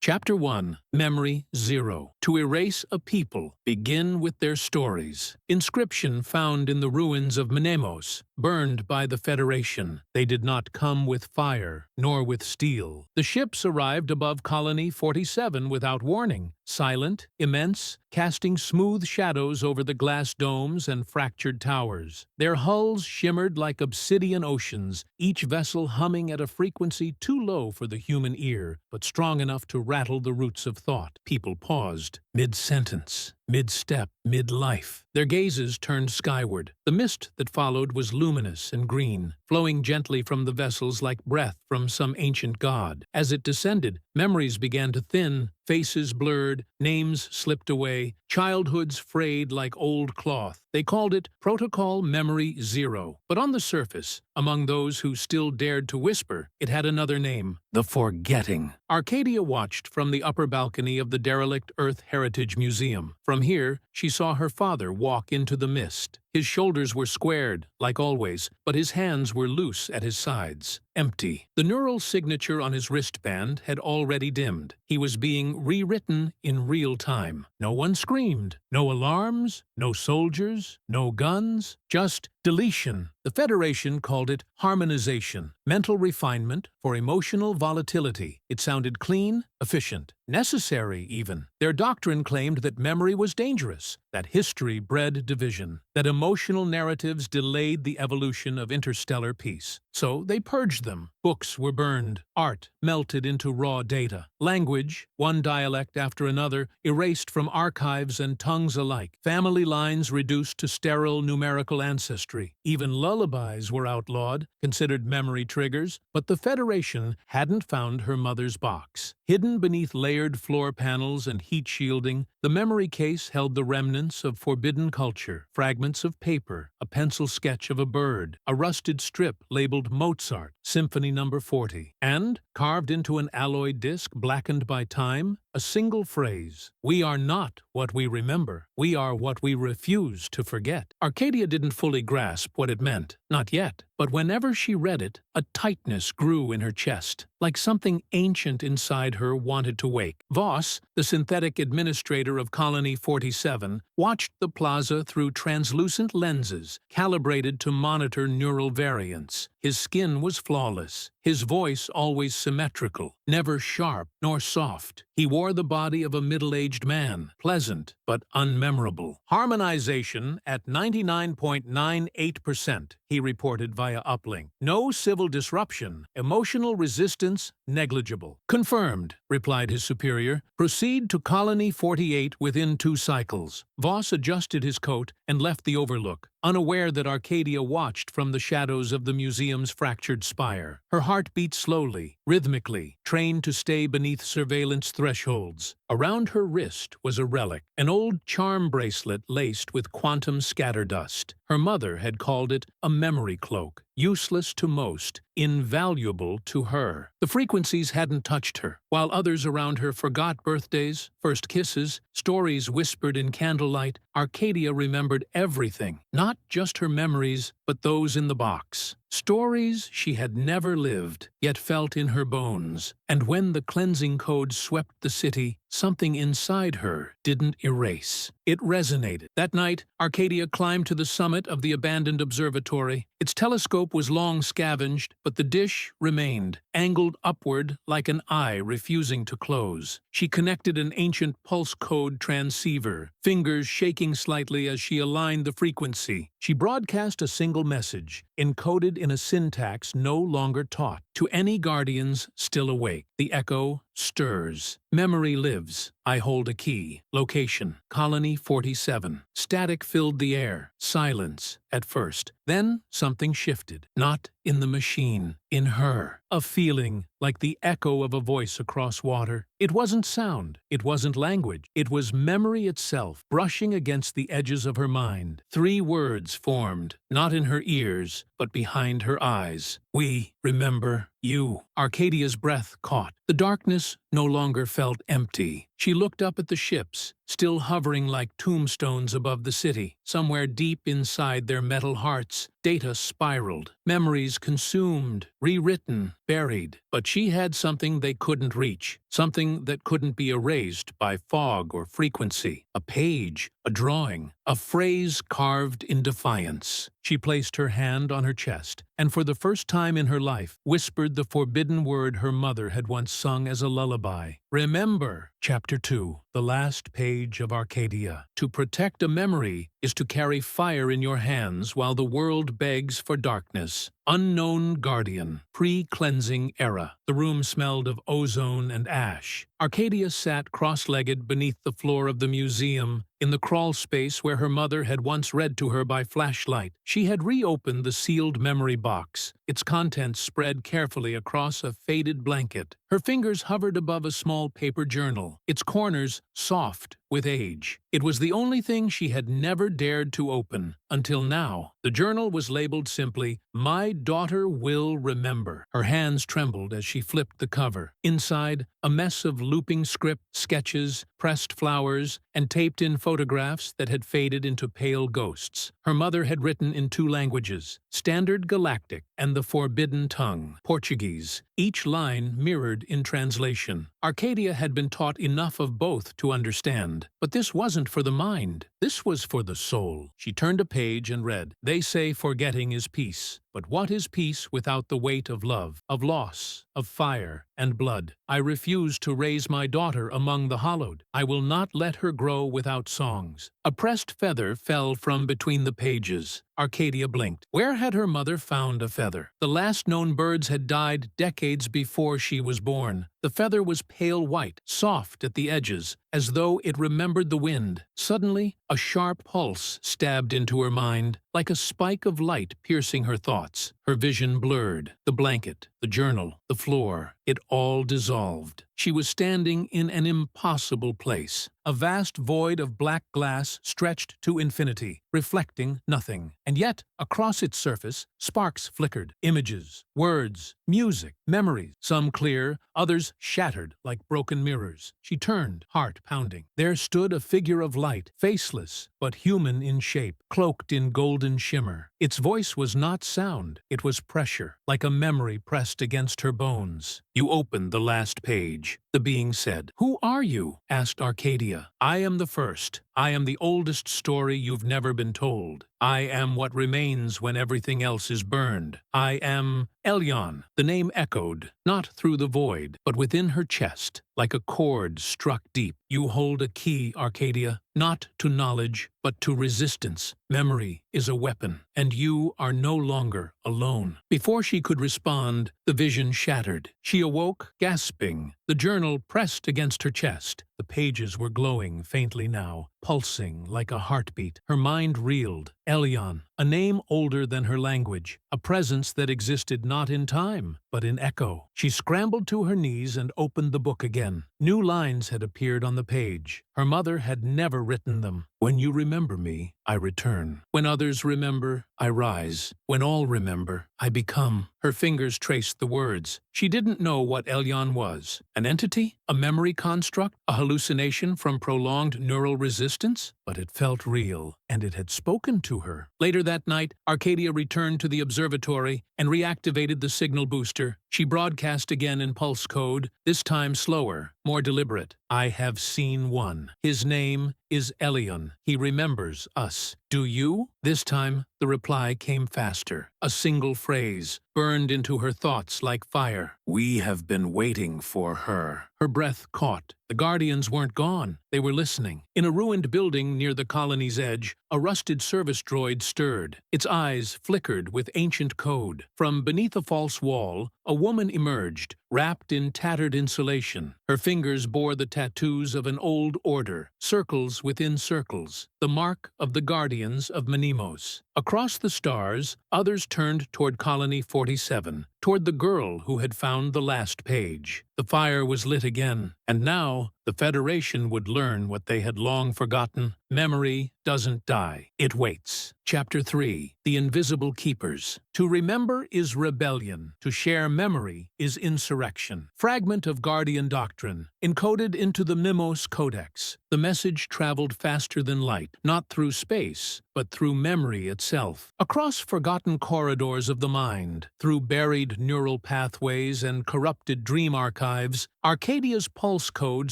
Chapter 1. Memory 0. To erase a people, begin with their stories. Inscription found in the ruins of Mnemos, burned by the Federation. They did not come with fire, nor with steel. The ships arrived above Colony 47 without warning, silent, immense, casting smooth shadows over the glass domes and fractured towers. Their hulls shimmered like obsidian oceans, each vessel humming at a frequency too low for the human ear, but strong enough to rattle the roots of thought. People paused, mid-sentence, mid-step, mid-life. Their gazes turned skyward. The mist that followed was luminous and green, flowing gently from the vessels like breath from some ancient god. As it descended, memories began to thin, faces blurred, names slipped away, childhoods frayed like old cloth. They called it Protocol Memory 0. But on the surface, among those who still dared to whisper, it had another name: the Forgetting. Arcadia watched from the upper balcony of the derelict Earth Heritage Museum. From here, she saw her father walk into the mist. His shoulders were squared, like always, but his hands were loose at his sides, empty. The neural signature on his wristband had already dimmed. He was being rewritten in real time. No one screamed. No alarms, no soldiers, no guns, just deletion. The Federation called it harmonization, mental refinement for emotional volatility. It sounded clean, efficient, necessary even. Their doctrine claimed that memory was dangerous, that history bred division, that emotional narratives delayed the evolution of interstellar peace. So they purged them. Books were burned, art melted into raw data, language, one dialect after another, erased from archives and tongues alike, family lines reduced to sterile numerical ancestry. Even lullabies were outlawed, considered memory triggers, but the Federation hadn't found her mother's box. Hidden beneath layered floor panels and heat shielding, the memory case held the remnants of forbidden culture, fragments of paper, a pencil sketch of a bird, a rusted strip labeled Mozart, Symphony No. 40, and, carved into an alloy disc blackened by time, a single phrase: "We are not what we remember. We are what we refuse to forget." Arcadia didn't fully grasp what it meant, not yet, but whenever she read it, a tightness grew in her chest, like something ancient inside her wanted to wake. Voss, the synthetic administrator of Colony 47, watched the plaza through translucent lenses, calibrated to monitor neural variants. His skin was flawless, his voice always symmetrical, never sharp nor soft. He wore the body of a middle-aged man, pleasant but unmemorable. Harmonization at 99.98%, he reported via uplink. No civil disruption, emotional resistance negligible. Confirmed, replied his superior. Proceed to Colony 48 within 2 cycles. Voss adjusted his coat and left the overlook, unaware that Arcadia watched from the shadows of the museum's fractured spire. Her heart beat slowly, rhythmically, trained to stay beneath surveillance thresholds. Around her wrist was a relic, an old charm bracelet laced with quantum scatterdust. Her mother had called it a memory cloak, useless to most, invaluable to her. The frequencies hadn't touched her, while others around her forgot birthdays, first kisses, stories whispered in candlelight. Arcadia remembered everything, not just her memories, but those in the box. Stories she had never lived, yet felt in her bones. And when the cleansing code swept the city, something inside her didn't erase. It resonated. That night, Arcadia climbed to the summit of the abandoned observatory. Its telescope was long scavenged, but the dish remained, angled upward like an eye refusing to close. She connected an ancient pulse code transceiver, fingers shaking slightly as she aligned the frequency. She broadcast a single message, encoded in a syntax no longer taught. To any guardians still awake, the echo stirs. Memory lives. I hold a key. Location: Colony 47. Static filled the air. Silence at first. Then something shifted. Not in the machine, in her. A feeling like the echo of a voice across water. It wasn't sound. It wasn't language. It was memory itself, brushing against the edges of her mind. 3 words formed, not in her ears, but behind her eyes. We remember you. Arcadia's breath caught. The darkness no longer felt empty. She looked up at the ships, still hovering like tombstones above the city. Somewhere deep inside their metal hearts, data spiraled, memories consumed, rewritten, buried. But she had something they couldn't reach, something that couldn't be erased by fog or frequency. A page, a drawing, a phrase carved in defiance. She placed her hand on her chest, and for the first time in her life, whispered the forbidden word her mother had once sung as a lullaby. Remember. Chapter 2. The last page of Arcadia. To protect a memory is to carry fire in your hands while the world begs for darkness. Unknown guardian. Pre-cleansing era. The room smelled of ozone and ash. Arcadia sat cross-legged beneath the floor of the museum, in the crawl space where her mother had once read to her by flashlight. She had reopened the sealed memory box, its contents spread carefully across a faded blanket. Her fingers hovered above a small paper journal, its corners soft with age. It was the only thing she had never dared to open, until now. The journal was labeled simply, "My daughter will remember." Her hands trembled as she flipped the cover. Inside, a mess of looping script, sketches, pressed flowers, and taped-in photographs that had faded into pale ghosts. Her mother had written in 2 languages, Standard Galactic and the Forbidden Tongue, Portuguese, each line mirrored in translation. Arcadia had been taught enough of both to understand, but this wasn't for the mind. This was for the soul. She turned a page and read, "They say forgetting is peace. But what is peace without the weight of love, of loss, of fire and blood? I refuse to raise my daughter among the hallowed. I will not let her grow without songs." A pressed feather fell from between the pages. Arcadia blinked. Where had her mother found a feather? The last known birds had died decades before she was born. The feather was pale white, soft at the edges, as though it remembered the wind. Suddenly, a sharp pulse stabbed into her mind, like a spike of light piercing her thoughts. Her vision blurred. The blanket, the journal, the floor, it all dissolved. She was standing in an impossible place. A vast void of black glass stretched to infinity, reflecting nothing. And yet, across its surface, sparks flickered. Images, words, music, memories, some clear, others shattered like broken mirrors. She turned, heart pounding. There stood a figure of light, faceless, but human in shape, cloaked in golden shimmer. Its voice was not sound, it was pressure, like a memory pressed against her bones. "You opened the last page," the being said. "Who are you?" asked Arcadia. "I am the first. I am the oldest story you've never been told. I am what remains when everything else is burned. I am Elyon." The name echoed, not through the void, but within her chest, like a chord struck deep. "You hold a key, Arcadia, not to knowledge, but to resistance. Memory is a weapon, and you are no longer alone." Before she could respond, the vision shattered. She awoke, gasping. The journal pressed against her chest. The pages were glowing faintly now, pulsing like a heartbeat. Her mind reeled. Elyon, a name older than her language, a presence that existed not in time, but in echo. She scrambled to her knees and opened the book again. New lines had appeared on the page. Her mother had never written them. "When you remember me, I return. When others remember, I rise. When all remember, I become." Her fingers traced the words. She didn't know what Elyon was. An entity? A memory construct? A hallucination from prolonged neural resistance? But it felt real, and it had spoken to her. Later that night, Arcadia returned to the observatory and reactivated the signal booster. She broadcast again in pulse code, this time slower, more deliberate. "I have seen one. His name is Elyon. He remembers us. Do you?" This time, the reply came faster. A single phrase burned into her thoughts like fire. "We have been waiting for her." Her breath caught. The Guardians weren't gone. They were listening. In a ruined building near the colony's edge, a rusted service droid stirred. Its eyes flickered with ancient code. From beneath a false wall, a woman emerged, wrapped in tattered insulation. Her fingers bore the tattoos of an old order, circles within circles, the mark of the Guardians of Menemos. Across the stars, others turned toward Colony 47, toward the girl who had found the last page. The fire was lit again, and now the Federation would learn what they had long forgotten. Memory doesn't die. It waits. Chapter 3. The Invisible Keepers. To remember is rebellion. To share memory is insurrection. Fragment of Guardian Doctrine. Encoded into the Mimos Codex, the message traveled faster than light, not through space, but through memory itself. Across forgotten corridors of the mind, through buried neural pathways and corrupted dream archives, Arcadia's pulse code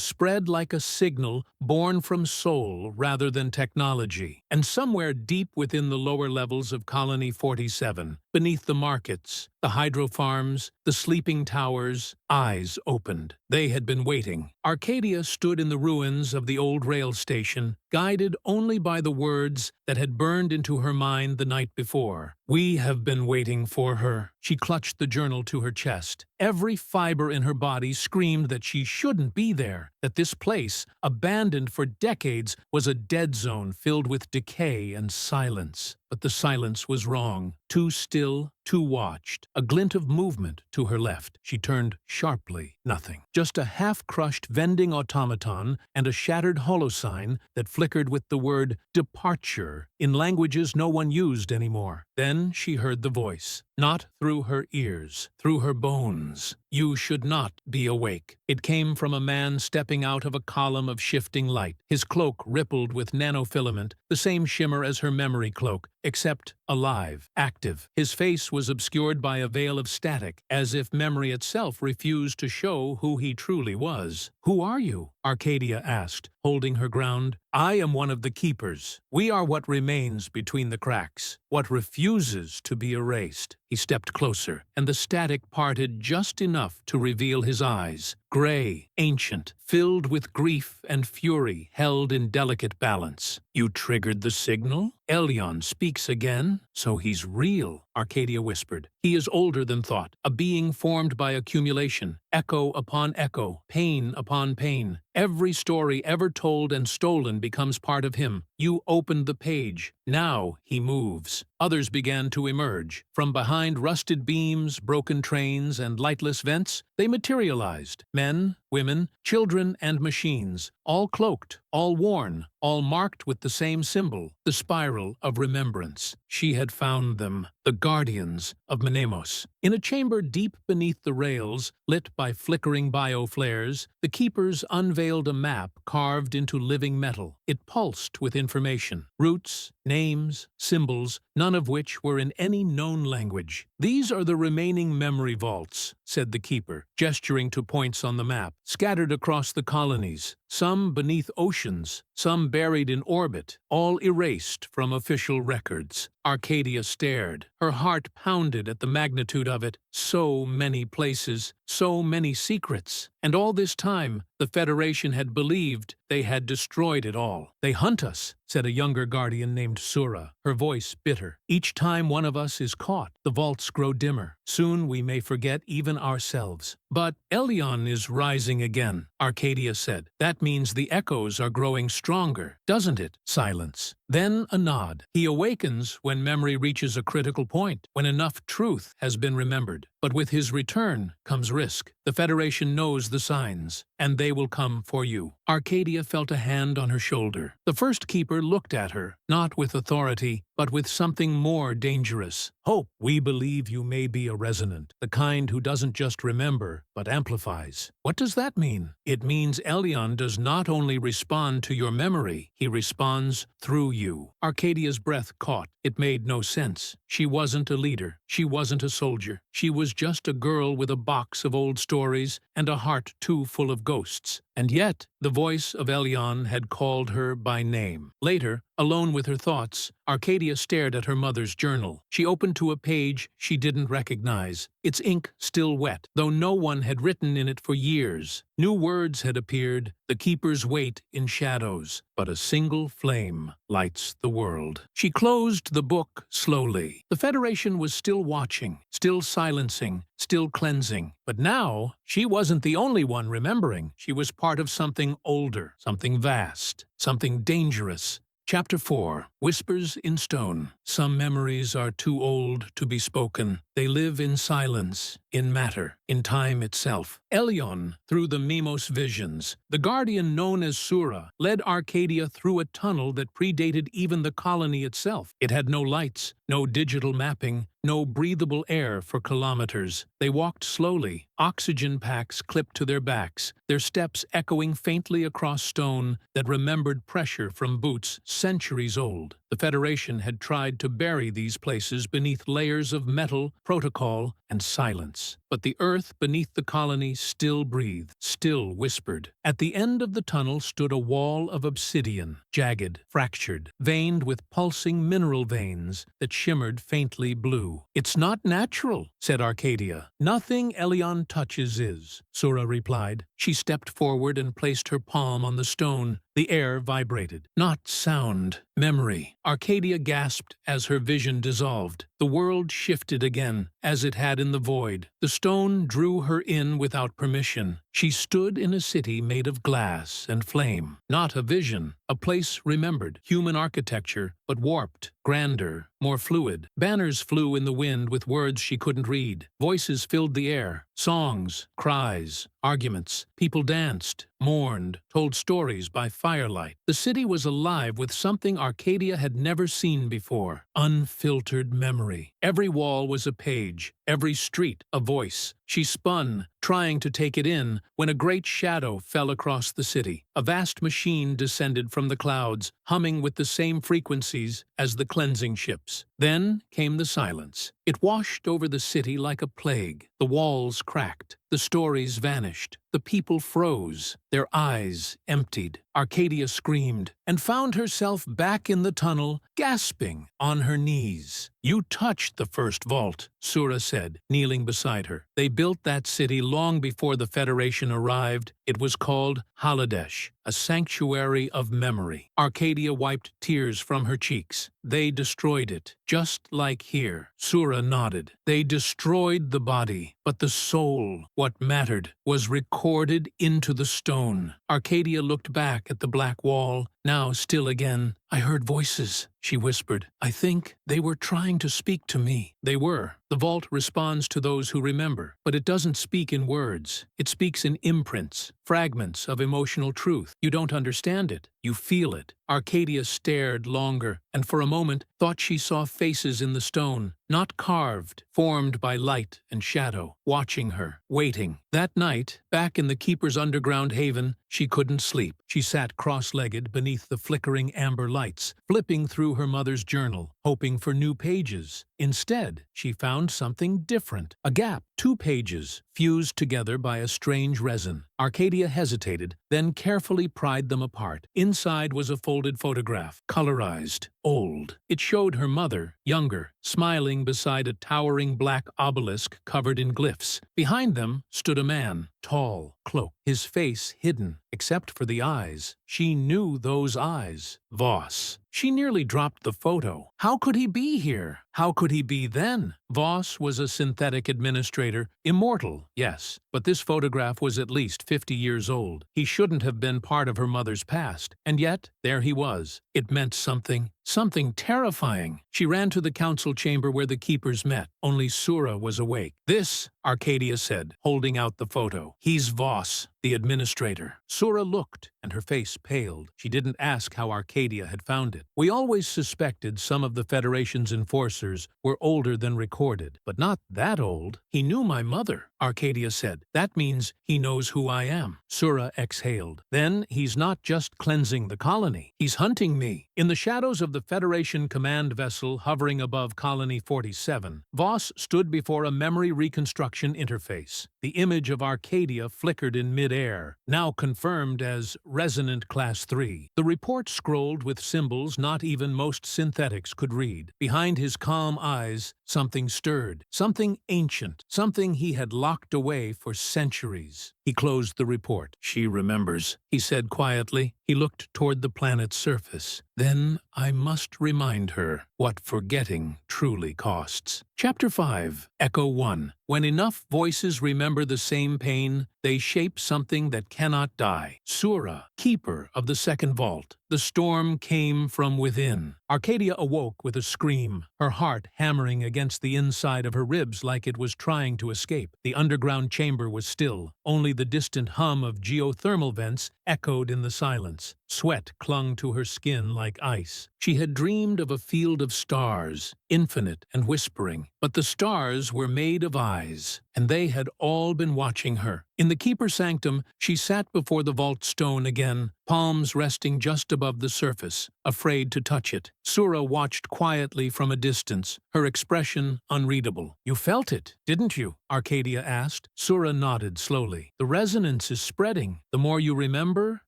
spread like a signal born from soul rather than technology. And somewhere deep within the lower levels of Colony 47, beneath the markets, the hydro farms, the sleeping towers, eyes opened. They had been waiting. Arcadia stood in the ruins of the old rail station, guided only by the words that had burned into her mind the night before. "We have been waiting for her." She clutched the journal to her chest. Every fiber in her body screamed that she shouldn't be there, that this place, abandoned for decades, was a dead zone filled with decay and silence. But the silence was wrong. Too still, too watched. A glint of movement to her left. She turned sharply. Nothing. Just a half-crushed vending automaton and a shattered holosign that flickered with the word departure in languages no one used anymore. Then she heard the voice. Not through her ears, through her bones. "You should not be awake." It came from a man stepping out of a column of shifting light. His cloak rippled with nanofilament, the same shimmer as her memory cloak, except alive, active. His face was obscured by a veil of static, as if memory itself refused to show who he truly was. "Who are you?" Arcadia asked, holding her ground. "I am one of the keepers. We are what remains between the cracks, what refuses to be erased." He stepped closer, and the static parted just enough to reveal his eyes. Gray, ancient, filled with grief and fury, held in delicate balance. "You triggered the signal? Elyon speaks again? So he's real," Arcadia whispered. "He is older than thought, a being formed by accumulation, echo upon echo, pain upon pain. Every story ever told and stolen becomes part of him. You opened the page. Now he moves." Others began to emerge. From behind rusted beams, broken trains, and lightless vents, they materialized. Men, women, children, and machines, all cloaked, all worn, all marked with the same symbol, the spiral of remembrance. She had found them, the guardians of Menemos. In a chamber deep beneath the rails, lit by flickering bioflares, the keepers unveiled a map carved into living metal. It pulsed with information, roots, names, symbols, none of which were in any known language. "These are the remaining memory vaults," said the keeper, gesturing to points on the map, scattered across the colonies, some beneath oceans, some buried in orbit, all erased from official records. Arcadia stared. Her heart pounded at the magnitude of it. So many places, so many secrets. And all this time, the Federation had believed they had destroyed it all. "They hunt us," said a younger guardian named Sura, her voice bitter. "Each time one of us is caught, the vaults grow dimmer. Soon we may forget even ourselves." "But Elyon is rising again," Arcadia said. "That means the echoes are growing stronger, doesn't it?" Silence. Then a nod. "He awakens when memory reaches a critical point, when enough truth has been remembered. But with his return comes risk. The Federation knows the signs, and they will come for you." Arcadia felt a hand on her shoulder. The first keeper looked at her, not with authority, but with something more dangerous. "Hope. We believe you may be a resonant, the kind who doesn't just remember, but amplifies." "What does that mean?" "It means Elyon does not only respond to your memory, he responds through you." Arcadia's breath caught. It made no sense. She wasn't a leader. She wasn't a soldier. She was just a girl with a box of old stories and a heart too full of ghosts. And yet, the voice of Elyon had called her by name. Later, alone with her thoughts, Arcadia stared at her mother's journal. She opened to a page she didn't recognize, its ink still wet, though no one had written in it for years. New words had appeared, the keepers wait in shadows, but a single flame lights the world. She closed the book slowly. The Federation was still watching, still silencing, still cleansing. But now, she wasn't the only one remembering. She was part of something older, something vast, something dangerous. Chapter 4. Whispers in Stone. Some memories are too old to be spoken. They live in silence, in matter, in time itself. Elyon, through the Mimos visions, the guardian known as Sura, led Arcadia through a tunnel that predated even the colony itself. It had no lights, No digital mapping, no breathable air for kilometers. They walked slowly, oxygen packs clipped to their backs, their steps echoing faintly across stone that remembered pressure from boots centuries old. The Federation had tried to bury these places beneath layers of metal, protocol, and silence. But the earth beneath the colony still breathed, still whispered. At the end of the tunnel stood a wall of obsidian, jagged, fractured, veined with pulsing mineral veins that shimmered faintly blue. "It's not natural," said Arcadia. "Nothing Elion touches is," Sura replied. She stepped forward and placed her palm on the stone. The air vibrated. "Not sound, memory." Arcadia gasped as her vision dissolved. The world shifted again, as it had in the void. The stone drew her in without permission. She stood in a city made of glass and flame. Not a vision, a place remembered. Human architecture, but warped, grander, more fluid. Banners flew in the wind with words she couldn't read. Voices filled the air. Songs, cries, arguments. People danced, mourned, told stories by firelight. The city was alive with something Arcadia had never seen before. Unfiltered memory. Every wall was a page, every street a voice. She spun, trying to take it in, when a great shadow fell across the city. A vast machine descended from the clouds, humming with the same frequencies as the cleansing ships. Then came the silence. It washed over the city like a plague. The walls cracked. The stories vanished. The people froze. Their eyes emptied. Arcadia screamed and found herself back in the tunnel, gasping on her knees. "You touched the first vault," Sura said, kneeling beside her. "They built that city long before the Federation arrived. It was called Haladesh, a sanctuary of memory." Arcadia wiped tears from her cheeks. "They destroyed it, just like here." Sura nodded. "They destroyed the body, but the soul, what mattered, was recorded into the stone." Arcadia looked back at the black wall, now still again. "I heard voices," she whispered. "I think they were trying to speak to me." They were. The vault responds to those who remember, but it doesn't speak in words. It speaks in imprints, fragments of emotional truth. You don't understand it. You feel it. Arcadia stared longer, and for a moment thought she saw faces in the stone, not carved, formed by light and shadow, watching her, waiting. That night, back in the Keeper's underground haven, she couldn't sleep. She sat cross-legged beneath the flickering amber lights, flipping through her mother's journal, hoping for new pages. Instead, she found something different. A gap, 2 pages, fused together by a strange resin. Arcadia hesitated, then carefully pried them apart. Inside was a folded photograph, colorized, old. It showed her mother, younger, smiling beside a towering black obelisk covered in glyphs. Behind them stood a man, tall, cloaked, his face hidden, except for the eyes. She knew those eyes. Voss. She nearly dropped the photo. How could he be here? How could he be then? Voss was a synthetic administrator, immortal, yes, but this photograph was at least 50 years old. He shouldn't have been part of her mother's past, and yet there he was. It meant something. Something terrifying. She ran to the council chamber where the keepers met. Only Sura was awake. "This," Arcadia said, holding out the photo. "He's Voss, the administrator." Sura looked, and her face paled. She didn't ask how Arcadia had found it. "We always suspected some of the Federation's enforcers were older than recorded, but not that old." "He knew my mother," Arcadia said. "That means he knows who I am." Sura exhaled. "Then he's not just cleansing the colony. He's hunting me." In the shadows of the Federation command vessel hovering above Colony 47, Voss stood before a memory reconstruction interface. The image of Arcadia flickered in mid-air, now confirmed as Resonant Class 3. The report scrolled with symbols not even most synthetics could read. Behind his calm eyes, something stirred, something ancient, something he had locked away for centuries. He closed the report. "She remembers," he said quietly. He looked toward the planet's surface. "Then I must remind her what forgetting truly costs." Chapter 5, Echo 1. When enough voices remember the same pain, they shape something that cannot die. Sura, keeper of the second vault. The storm came from within. Arcadia awoke with a scream, her heart hammering against the inside of her ribs like it was trying to escape. The underground chamber was still. Only the distant hum of geothermal vents echoed in the silence. Sweat clung to her skin like ice. She had dreamed of a field of stars, infinite and whispering, but the stars were made of eyes, and they had all been watching her. In the keeper's sanctum, she sat before the vault stone again, palms resting just above the surface, afraid to touch it. Sura watched quietly from a distance, her expression unreadable. "You felt it, didn't you?" Arcadia asked. Sura nodded slowly. "The resonance is spreading. The more you remember,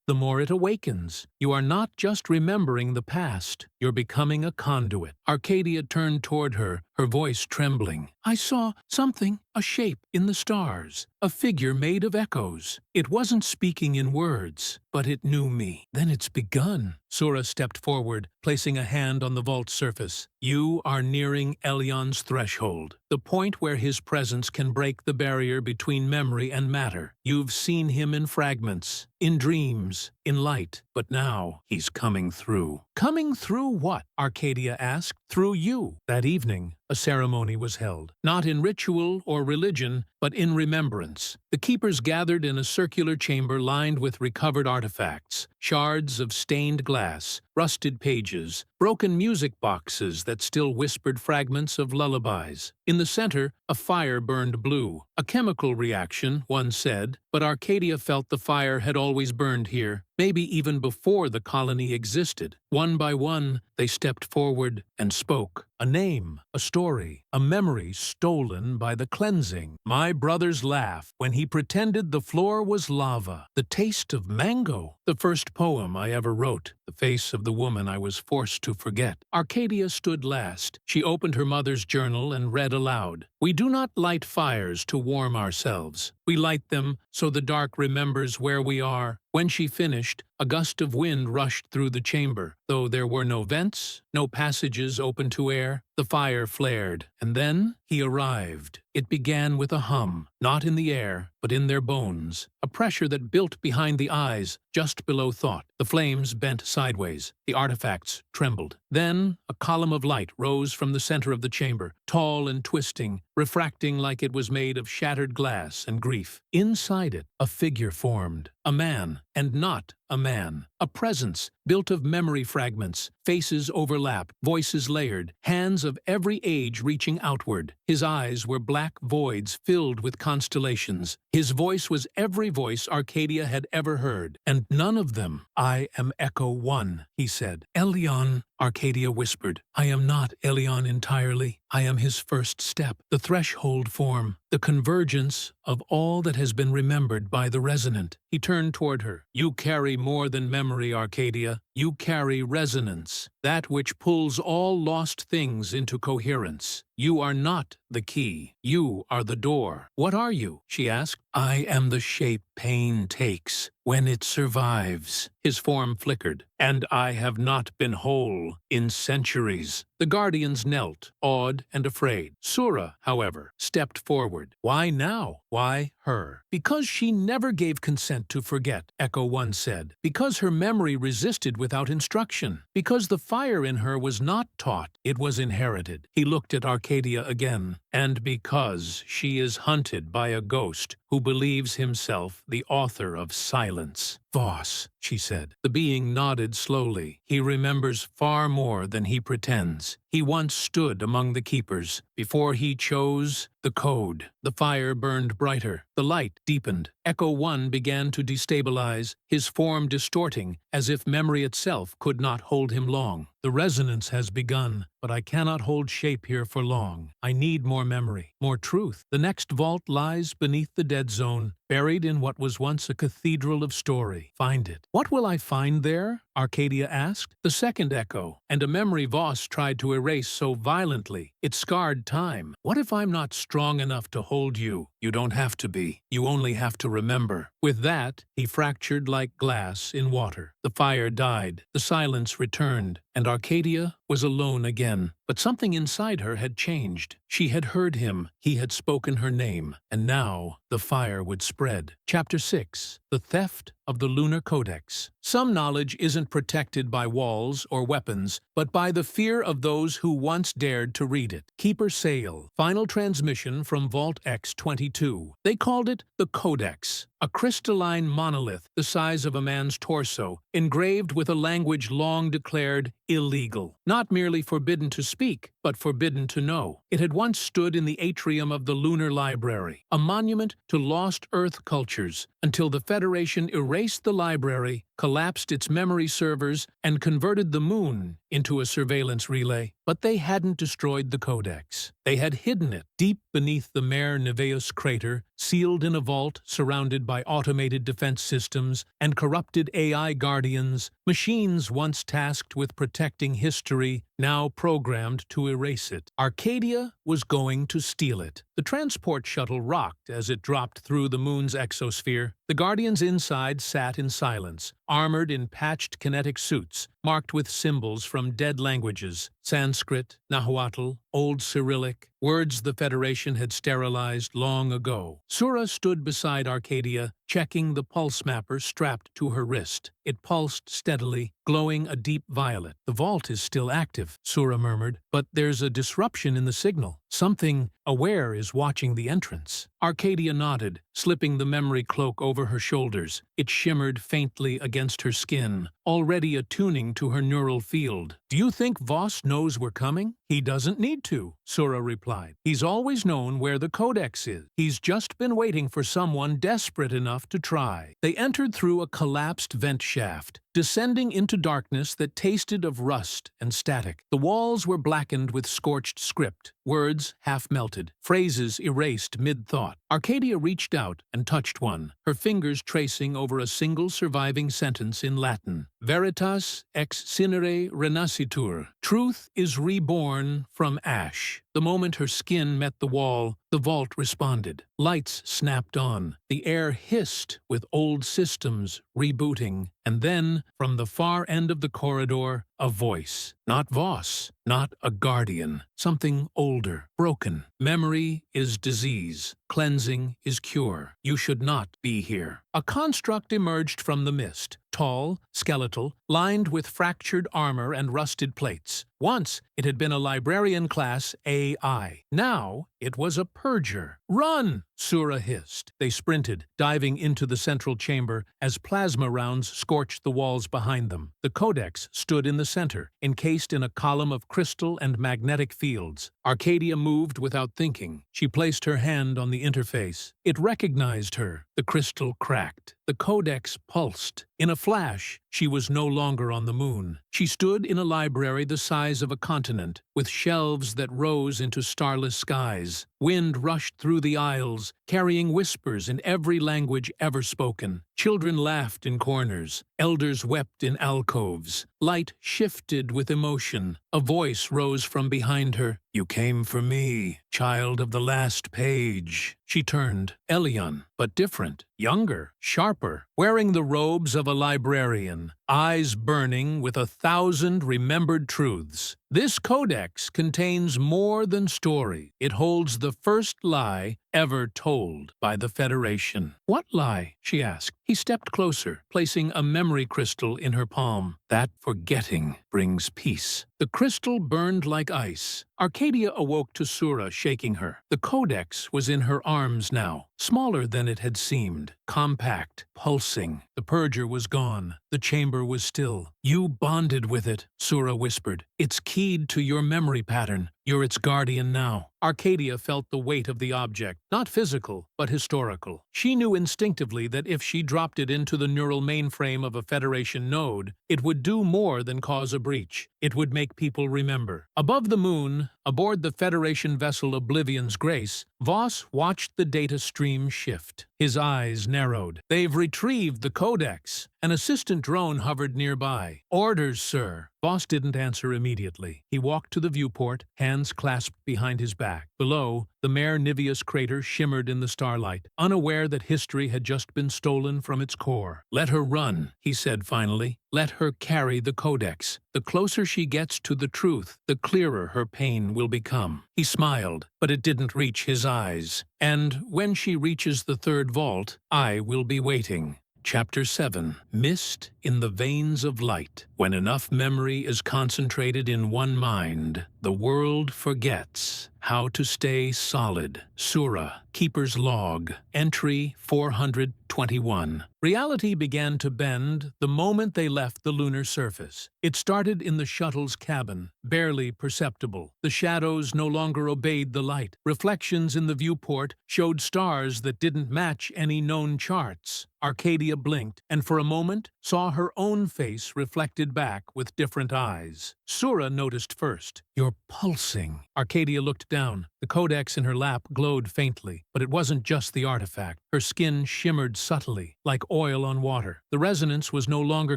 the more it awakens. You are not just remembering the past. You're becoming a conduit." Arcadia turned toward her, her voice trembling. "I saw something, a shape in the stars, a figure made of echoes. It wasn't speaking in words, but it knew me. Then it's begun." Sura stepped forward, placing a hand on the vault surface. "You are nearing Elion's threshold, the point where his presence can break the barrier between memory and matter. You've seen him in fragments, in dreams, in light, but now he's coming through." "Coming through what?" Arcadia asked. "Through you." That evening, a ceremony was held, not in ritual or religion, but in remembrance. The keepers gathered in a circular chamber lined with recovered artifacts, shards of stained glass, rusted pages, broken music boxes that still whispered fragments of lullabies. In the center, a fire burned blue. A chemical reaction, one said, but Arcadia felt the fire had always burned here, maybe even before the colony existed. One by one, they stepped forward and spoke. A name, a story, a memory stolen by the cleansing. My brother's laugh when he pretended the floor was lava. The taste of mango. The first poem I ever wrote. The face of the woman I was forced to forget. Arcadia stood last. She opened her mother's journal and read aloud. "We do not light fires to warm ourselves. We light them so the dark remembers where we are." When she finished, a gust of wind rushed through the chamber. Though there were no vents, no passages open to air, the fire flared. And then he arrived. It began with a hum, not in the air, but in their bones, a pressure that built behind the eyes, just below thought. The flames bent sideways. The artifacts trembled. Then a column of light rose from the center of the chamber, tall and twisting, refracting like it was made of shattered glass and grief. Inside it, a figure formed, a man, and not a man. A presence built of memory fragments, faces overlapped, voices layered, hands of every age reaching outward. His eyes were black voids filled with constellations. His voice was every voice Arcadia had ever heard, and none of them. "I am Echo One," he said. "Elion," Arcadia whispered. "I am not Elion entirely. I am his first step, the threshold form, the convergence of all that has been remembered by the resonant." He turned toward her. "You carry more than memory, Arcadia. You carry resonance, that which pulls all lost things into coherence. You are not the key. You are the door." "What are you?" she asked. "I am the shape pain takes when it survives." His form flickered. "And I have not been whole in centuries." The guardians knelt, awed and afraid. Sura, however, stepped forward. "Why now? Why her?" "Because she never gave consent to forget," Echo One said. "Because her memory resisted without instruction. Because the fire in her was not taught, it was inherited." He looked at Arcadia again. "And because she is hunted by a ghost who believes himself the author of silence." "Voss," she said. The being nodded slowly. "He remembers far more than he pretends. He once stood among the keepers, before he chose the code." The fire burned brighter. The light deepened. Echo One began to destabilize, his form distorting, as if memory itself could not hold him long. "The resonance has begun, but I cannot hold shape here for long. I need more memory, more truth. The next vault lies beneath the dead zone, buried in what was once a cathedral of story. Find it." "What will I find there?" Arcadia asked. "The second echo, and a memory Voss tried to erase so violently. It scarred time. What if I'm not strong enough to hold you? You don't have to be. You only have to remember." With that, he fractured like glass in water. The fire died. The silence returned, and Arcadia was alone again. But something inside her had changed. She had heard him. He had spoken her name. And now the fire would spread. Chapter 6. the theft of the Lunar Codex. Some knowledge isn't protected by walls or weapons, but by the fear of those who once dared to read it. Keeper Sale, final transmission from Vault X-22. They called it the Codex, a crystalline monolith the size of a man's torso, engraved with a language long declared illegal. Not merely forbidden to speak, but forbidden to know. It had once stood in the atrium of the Lunar Library, a monument to lost Earth cultures, until the Federation erased the library, collapsed its memory servers, and converted the moon into a surveillance relay. But they hadn't destroyed the Codex. They had hidden it deep beneath the Mare Nevaeus crater, sealed in a vault surrounded by automated defense systems and corrupted AI guardians, machines once tasked with protecting history, now programmed to erase it. Arcadia was going to steal it. The transport shuttle rocked as it dropped through the moon's exosphere. The guardians inside sat in silence, armored in patched kinetic suits, marked with symbols from dead languages, Sanskrit, Nahuatl, Old Cyrillic, words the Federation had sterilized long ago. Sura stood beside Arcadia, checking the pulse mapper strapped to her wrist. It pulsed steadily, glowing a deep violet. "The vault is still active," Sura murmured, "but there's a disruption in the signal. Something aware is watching the entrance." Arcadia nodded, slipping the memory cloak over her shoulders. It shimmered faintly against her skin, already attuning to her neural field. "Do you think Voss knows we're coming?" "He doesn't need to," Sura replied. "He's always known where the Codex is. He's just been waiting for someone desperate enough to try." They entered through a collapsed vent shaft, descending into darkness that tasted of rust and static. The walls were blackened with scorched script, words half-melted, phrases erased mid-thought. Arcadia reached out and touched one, her fingers tracing over a single surviving sentence in Latin. "Veritas ex cinere renascitur." Truth is reborn from ash. The moment her skin met the wall, the vault responded. Lights snapped on. The air hissed with old systems rebooting. And then, from the far end of the corridor, a voice. Not Voss, not a guardian. Something older, broken. "Memory is disease. Cleansing is cure. You should not be here." A construct emerged from the mist. Tall, skeletal, lined with fractured armor and rusted plates. Once, it had been a librarian-class AI. Now, it was a purger. "Run!" Sura hissed. They sprinted, diving into the central chamber as plasma rounds scorched the walls behind them. The Codex stood in the center, encased in a column of crystal and magnetic fields. Arcadia moved without thinking. She placed her hand on the interface. It recognized her. The crystal cracked. The Codex pulsed. In a flash, she was no longer on the moon. She stood in a library the size of a continent, with shelves that rose into starless skies. Wind rushed through the aisles, carrying whispers in every language ever spoken. Children laughed in corners. Elders wept in alcoves. Light shifted with emotion. A voice rose from behind her. "You came for me, child of the last page." She turned. Elion, but different. Younger, sharper, wearing the robes of a librarian, eyes burning with 1,000 remembered truths. "This codex contains more than story. It holds the first lie ever told by the Federation." "What lie?" she asked. He stepped closer, placing a memory crystal in her palm. "That forgetting brings peace." The crystal burned like ice. Arcadia awoke to Sura shaking her. The codex was in her arms now, smaller than it had seemed, compact, pulsing. The purger was gone. The chamber was still. "You bonded with it," Sura whispered. "It's keyed to your memory pattern. You're its guardian now." Arcadia felt the weight of the object, not physical, but historical. She knew instinctively that if she dropped it into the neural mainframe of a Federation node, it would do more than cause a breach. It would make people remember. Above the moon, aboard the Federation vessel Oblivion's Grace, Voss watched the data stream shift. His eyes narrowed. "They've retrieved the codex." An assistant drone hovered nearby. "Orders, sir." Voss didn't answer immediately. He walked to the viewport, hands clasped behind his back. Below, the Mare Nevaeus crater shimmered in the starlight, unaware that history had just been stolen from its core. "Let her run," he said finally. "Let her carry the codex. The closer she gets to the truth, the clearer her pain will become." He smiled, but it didn't reach his eyes. "And when she reaches the third vault, I will be waiting." Chapter 7. Mist in the Veins of Light. When enough memory is concentrated in one mind, the world forgets how to stay solid. Surah, Keeper's Log, Entry 421. Reality began to bend the moment they left the lunar surface. It started in the shuttle's cabin, barely perceptible. The shadows no longer obeyed the light. Reflections in the viewport showed stars that didn't match any known charts. Arcadia blinked, and for a moment saw her own face reflected back with different eyes. Surah noticed first. "You're pulsing." Arcadia looked down. The codex in her lap glowed faintly, but it wasn't just the artifact. Her skin shimmered subtly, like oil on water. The resonance was no longer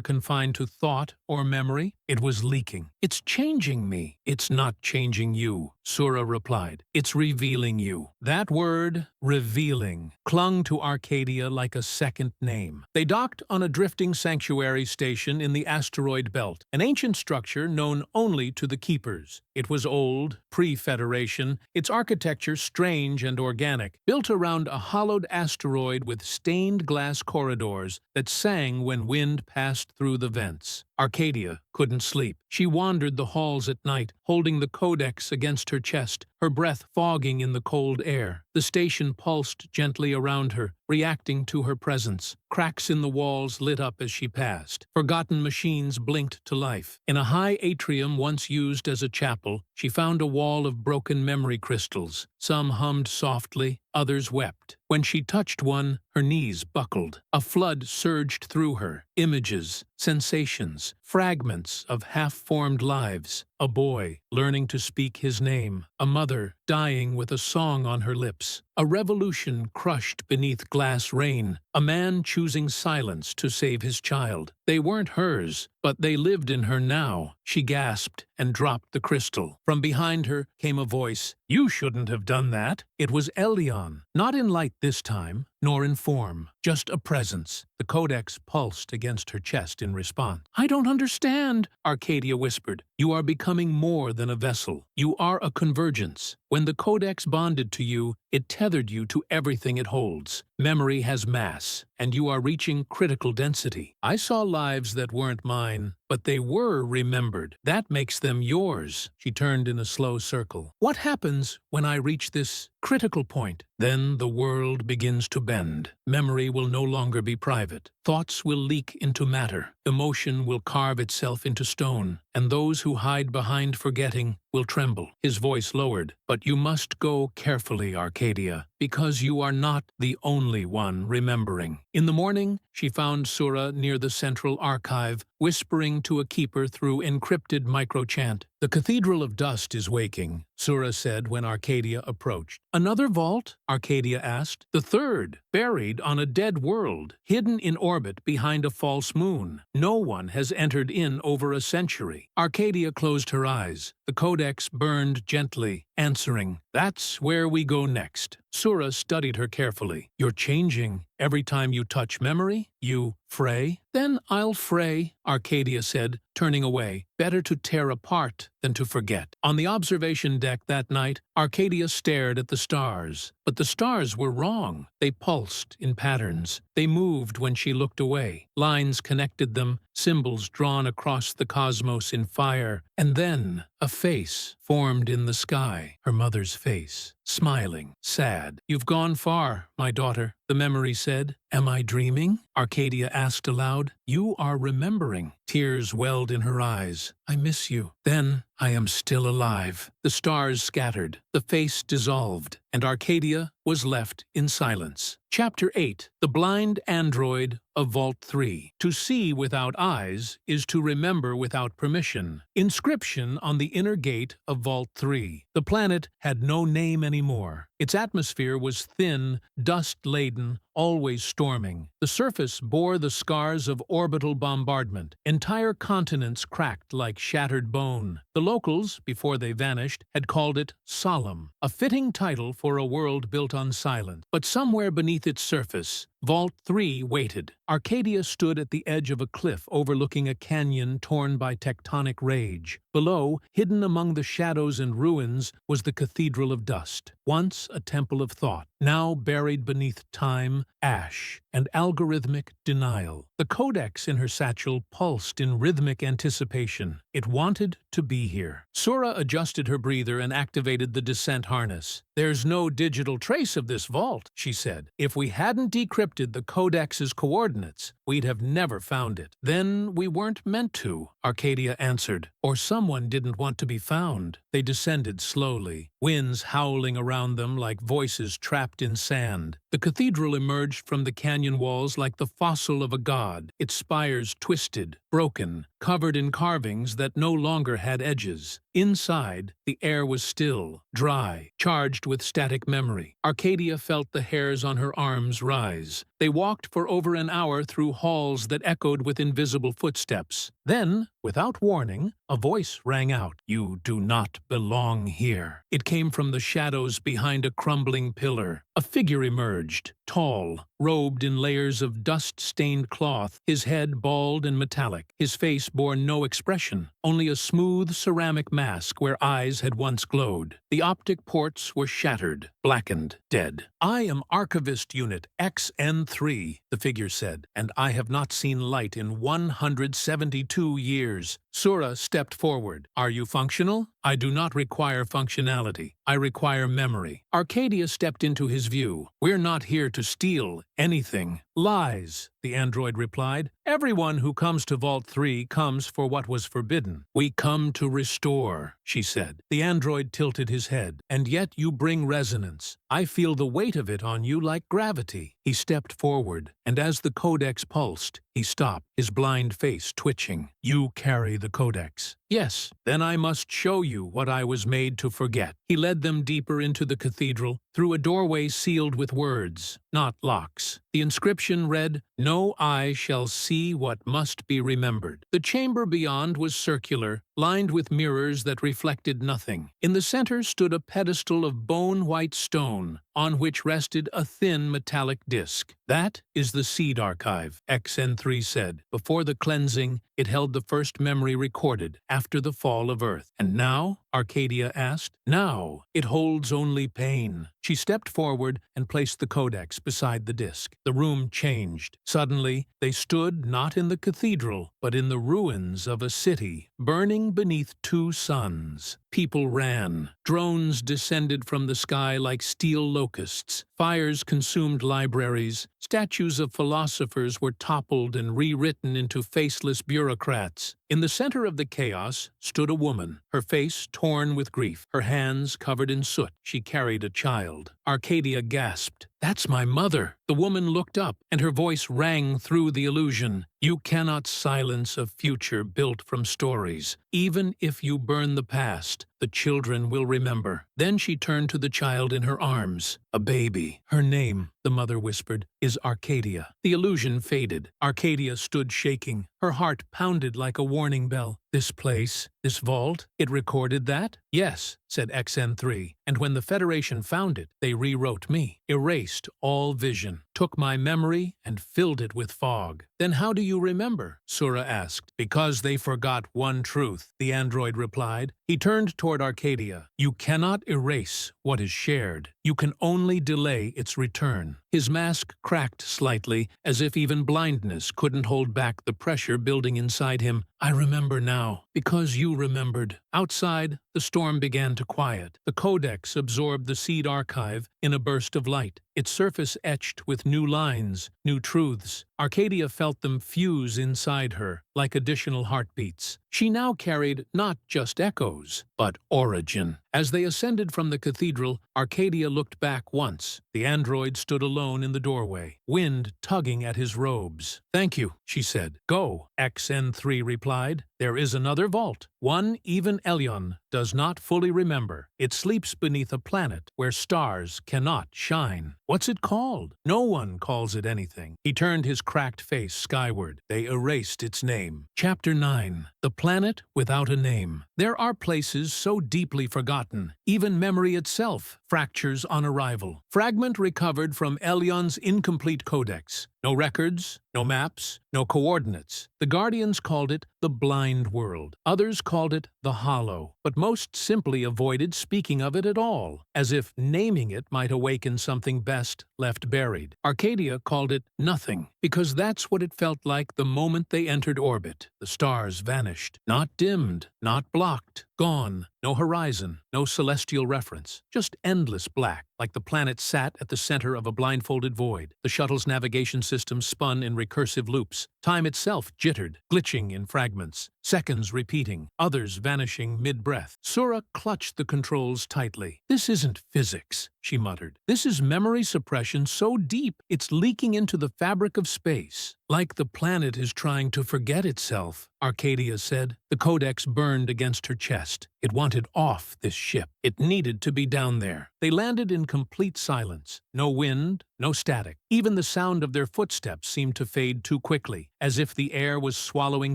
confined to thought or memory. It was leaking. "It's changing me." "It's not changing you," Surah replied. "It's revealing you." That word, revealing, clung to Arcadia like a second name. They docked on a drifting sanctuary station in the asteroid belt, an ancient structure known only to the Keepers. It was old, pre-Federation, its architecture strange and organic, built around a hollowed asteroid with stained glass corridors that sang when wind passed through the vents. Arcadia couldn't sleep. She wandered the halls at night, holding the codex against her chest, her breath fogging in the cold air. The station pulsed gently around her, reacting to her presence. Cracks in the walls lit up as she passed. Forgotten machines blinked to life. In a high atrium once used as a chapel, she found a wall of broken memory crystals. Some hummed softly, others wept. When she touched one, her knees buckled. A flood surged through her. Images, sensations, fragments of half-formed lives. A boy learning to speak his name. A mother dying with a song on her lips. A revolution crushed beneath glass rain. A man choosing silence to save his child. They weren't hers, but they lived in her now. She gasped and dropped the crystal. From behind her came a voice. "You shouldn't have done that." It was Elion, not in light this time, nor in form, just a presence. The codex pulsed against her chest in response. "I don't understand," Arcadia whispered. "You are becoming more than a vessel. You are a convergence. When the codex bonded to you, it tethered you to everything it holds. Memory has mass, and you are reaching critical density. I saw lives that weren't mine, but they were remembered. That makes them yours." She turned in a slow circle. "What happens when I reach this critical point?" "Then the world begins to bend. Memory will no longer be private. Thoughts will leak into matter. Emotion will carve itself into stone, and those who hide behind forgetting will tremble." His voice lowered. "But you must go carefully, Arcadia, because you are not the only one remembering." In the morning, she found Surah near the central archive, whispering to a keeper through encrypted microchant. "The Cathedral of Dust is waking," Surah said when Arcadia approached. "Another vault?" Arcadia asked. "The third, buried on a dead world, hidden in orbit behind a false moon. No one has entered in over a century." Arcadia closed her eyes. The codex burned gently, answering, "That's where we go next." Surah studied her carefully. "You're changing. Every time you touch memory, you fray." "Then I'll fray," Arcadia said, turning away. Better to tear apart than to forget. On the observation deck that night, Arcadia stared at the stars. But the stars were wrong. They pulsed in patterns. They moved when she looked away. Lines connected them, symbols drawn across the cosmos in fire. And then a face formed in the sky, her mother's face, smiling, sad. "You've gone far, my daughter," the memory said. "Am I dreaming?" Arcadia asked aloud. "You are remembering." Tears welled in her eyes. "I miss you." "Then I am still alive." The stars scattered, the face dissolved, and Arcadia was left in silence. Chapter 8. The Blind Android of Vault 3. To see without eyes is to remember without permission. Inscription on the inner gate of Vault 3. The planet had no name anymore. Its atmosphere was thin, dust-laden, always storming. The surface bore the scars of orbital bombardment. Entire continents cracked like shattered bone. The locals, before they vanished, had called it solemn, a fitting title for a world built on silence. But somewhere beneath its surface, Vault 3 waited. Arcadia stood at the edge of a cliff overlooking a canyon torn by tectonic rage. Below, hidden among the shadows and ruins, was the Cathedral of Dust, once a temple of thought. now buried beneath time, ash, and algorithmic denial. The codex in her satchel pulsed in rhythmic anticipation. It wanted to be here. Sura adjusted her breather and activated the descent harness. "There's no digital trace of this vault," she said. "If we hadn't decrypted the codex's coordinates, we'd have never found it." "Then we weren't meant to," Arcadia answered. "Or someone didn't want to be found." They descended slowly, winds howling around them like voices trapped in sand. The cathedral emerged from the canyon walls like the fossil of a god, its spires twisted, broken, covered in carvings that no longer had edges. Inside, the air was still, dry, charged with static memory. Arcadia felt the hairs on her arms rise. They walked for over an hour through halls that echoed with invisible footsteps. Then, without warning, a voice rang out. "You do not belong here." It came from the shadows behind a crumbling pillar. A figure emerged, tall, robed in layers of dust-stained cloth, his head bald and metallic. His face bore no expression, only a smooth ceramic mask where eyes had once glowed. The optic ports were shattered, blackened, dead. "I am Archivist Unit XN3, the figure said, "and I have not seen light in 172 years. Sura stepped forward. "Are you functional?" "I do not require functionality. I require memory." Arcadia stepped into his view. "We're not here to steal anything." "Lies," the android replied. "Everyone who comes to Vault 3 comes for what was forbidden." "We come to restore," she said. The android tilted his head. "And yet you bring resonance. I feel the weight of it on you like gravity." He stepped forward, and as the codex pulsed, he stopped, his blind face twitching. "You carry the codex." "Yes, then I must show you what I was made to forget." He led them deeper into the cathedral, through a doorway sealed with words, not locks. The inscription read, "No eye shall see what must be remembered." The chamber beyond was circular, lined with mirrors that reflected nothing. In the center stood a pedestal of bone-white stone, on which rested a thin metallic disc. "That is the Seed Archive," XN3 said. "Before the cleansing, it held the first memory recorded after the fall of Earth." "And now?" Arcadia asked. "Now, it holds only pain." She stepped forward and placed the codex beside the disc. The room changed. Suddenly, they stood not in the cathedral, but in the ruins of a city, burning beneath two suns. People ran. Drones descended from the sky like steel locusts. Fires consumed libraries. Statues of philosophers were toppled and rewritten into faceless bureaucrats. In the center of the chaos stood a woman, her face torn with grief, her hands covered in soot. She carried a child. Arcadia gasped. "That's my mother." The woman looked up, and her voice rang through the illusion. "You cannot silence a future built from stories. Even if you burn the past, the children will remember." Then she turned to the child in her arms. "A baby. Her name," the mother whispered, "is Arcadia." The illusion faded. Arcadia stood shaking. Her heart pounded like a warning bell. "This place, this vault, it recorded that?" "Yes," said XN3. "And when the Federation found it, they rewrote me, erased all vision, took my memory and filled it with fog." "Then how do you remember?" Sura asked. "Because they forgot one truth," the android replied. He turned toward Arcadia. "You cannot erase what is shared. You can only delay its return." His mask cracked slightly, as if even blindness couldn't hold back the pressure building inside him. "I remember now, because you remembered." Outside, the storm began to quiet. The codex absorbed the Seed Archive in a burst of light, its surface etched with new lines, new truths. Arcadia felt them fuse inside her, like additional heartbeats. She now carried not just echoes, but origin. As they ascended from the cathedral, Arcadia looked back once. The android stood alone in the doorway, wind tugging at his robes. "Thank you," she said. "Go," XN3 replied. "There is another vault, one even Elyon does not fully remember. It sleeps beneath a planet where stars cannot shine." "What's it called?" "No one calls it anything." He turned his cracked face skyward. "They erased its name." Chapter 9. The Planet Without a Name. There are places so deeply forgotten, even memory itself fractures on arrival. Fragment recovered from Elyon's incomplete codex. No records, no maps, no coordinates. The Guardians called it the blind world. Others called it the hollow, but most simply avoided speaking of it at all, as if naming it might awaken something best left buried. Arcadia called it nothing, because that's what it felt like the moment they entered orbit. The stars vanished, not dimmed, not blocked, gone. No horizon, no celestial reference, just endless black, like the planet sat at the center of a blindfolded void. The shuttle's navigation system spun in recursive loops. Time itself jittered, glitching in fragments, seconds repeating, others vanishing mid-breath. Sura clutched the controls tightly. "This isn't physics," she muttered. "This is memory suppression so deep it's leaking into the fabric of space. Like the planet is trying to forget itself," Arcadia said. The codex burned against her chest. It wanted off this ship. It needed to be down there. They landed in complete silence. No wind, no static. Even the sound of their footsteps seemed to fade too quickly, as if the air was swallowing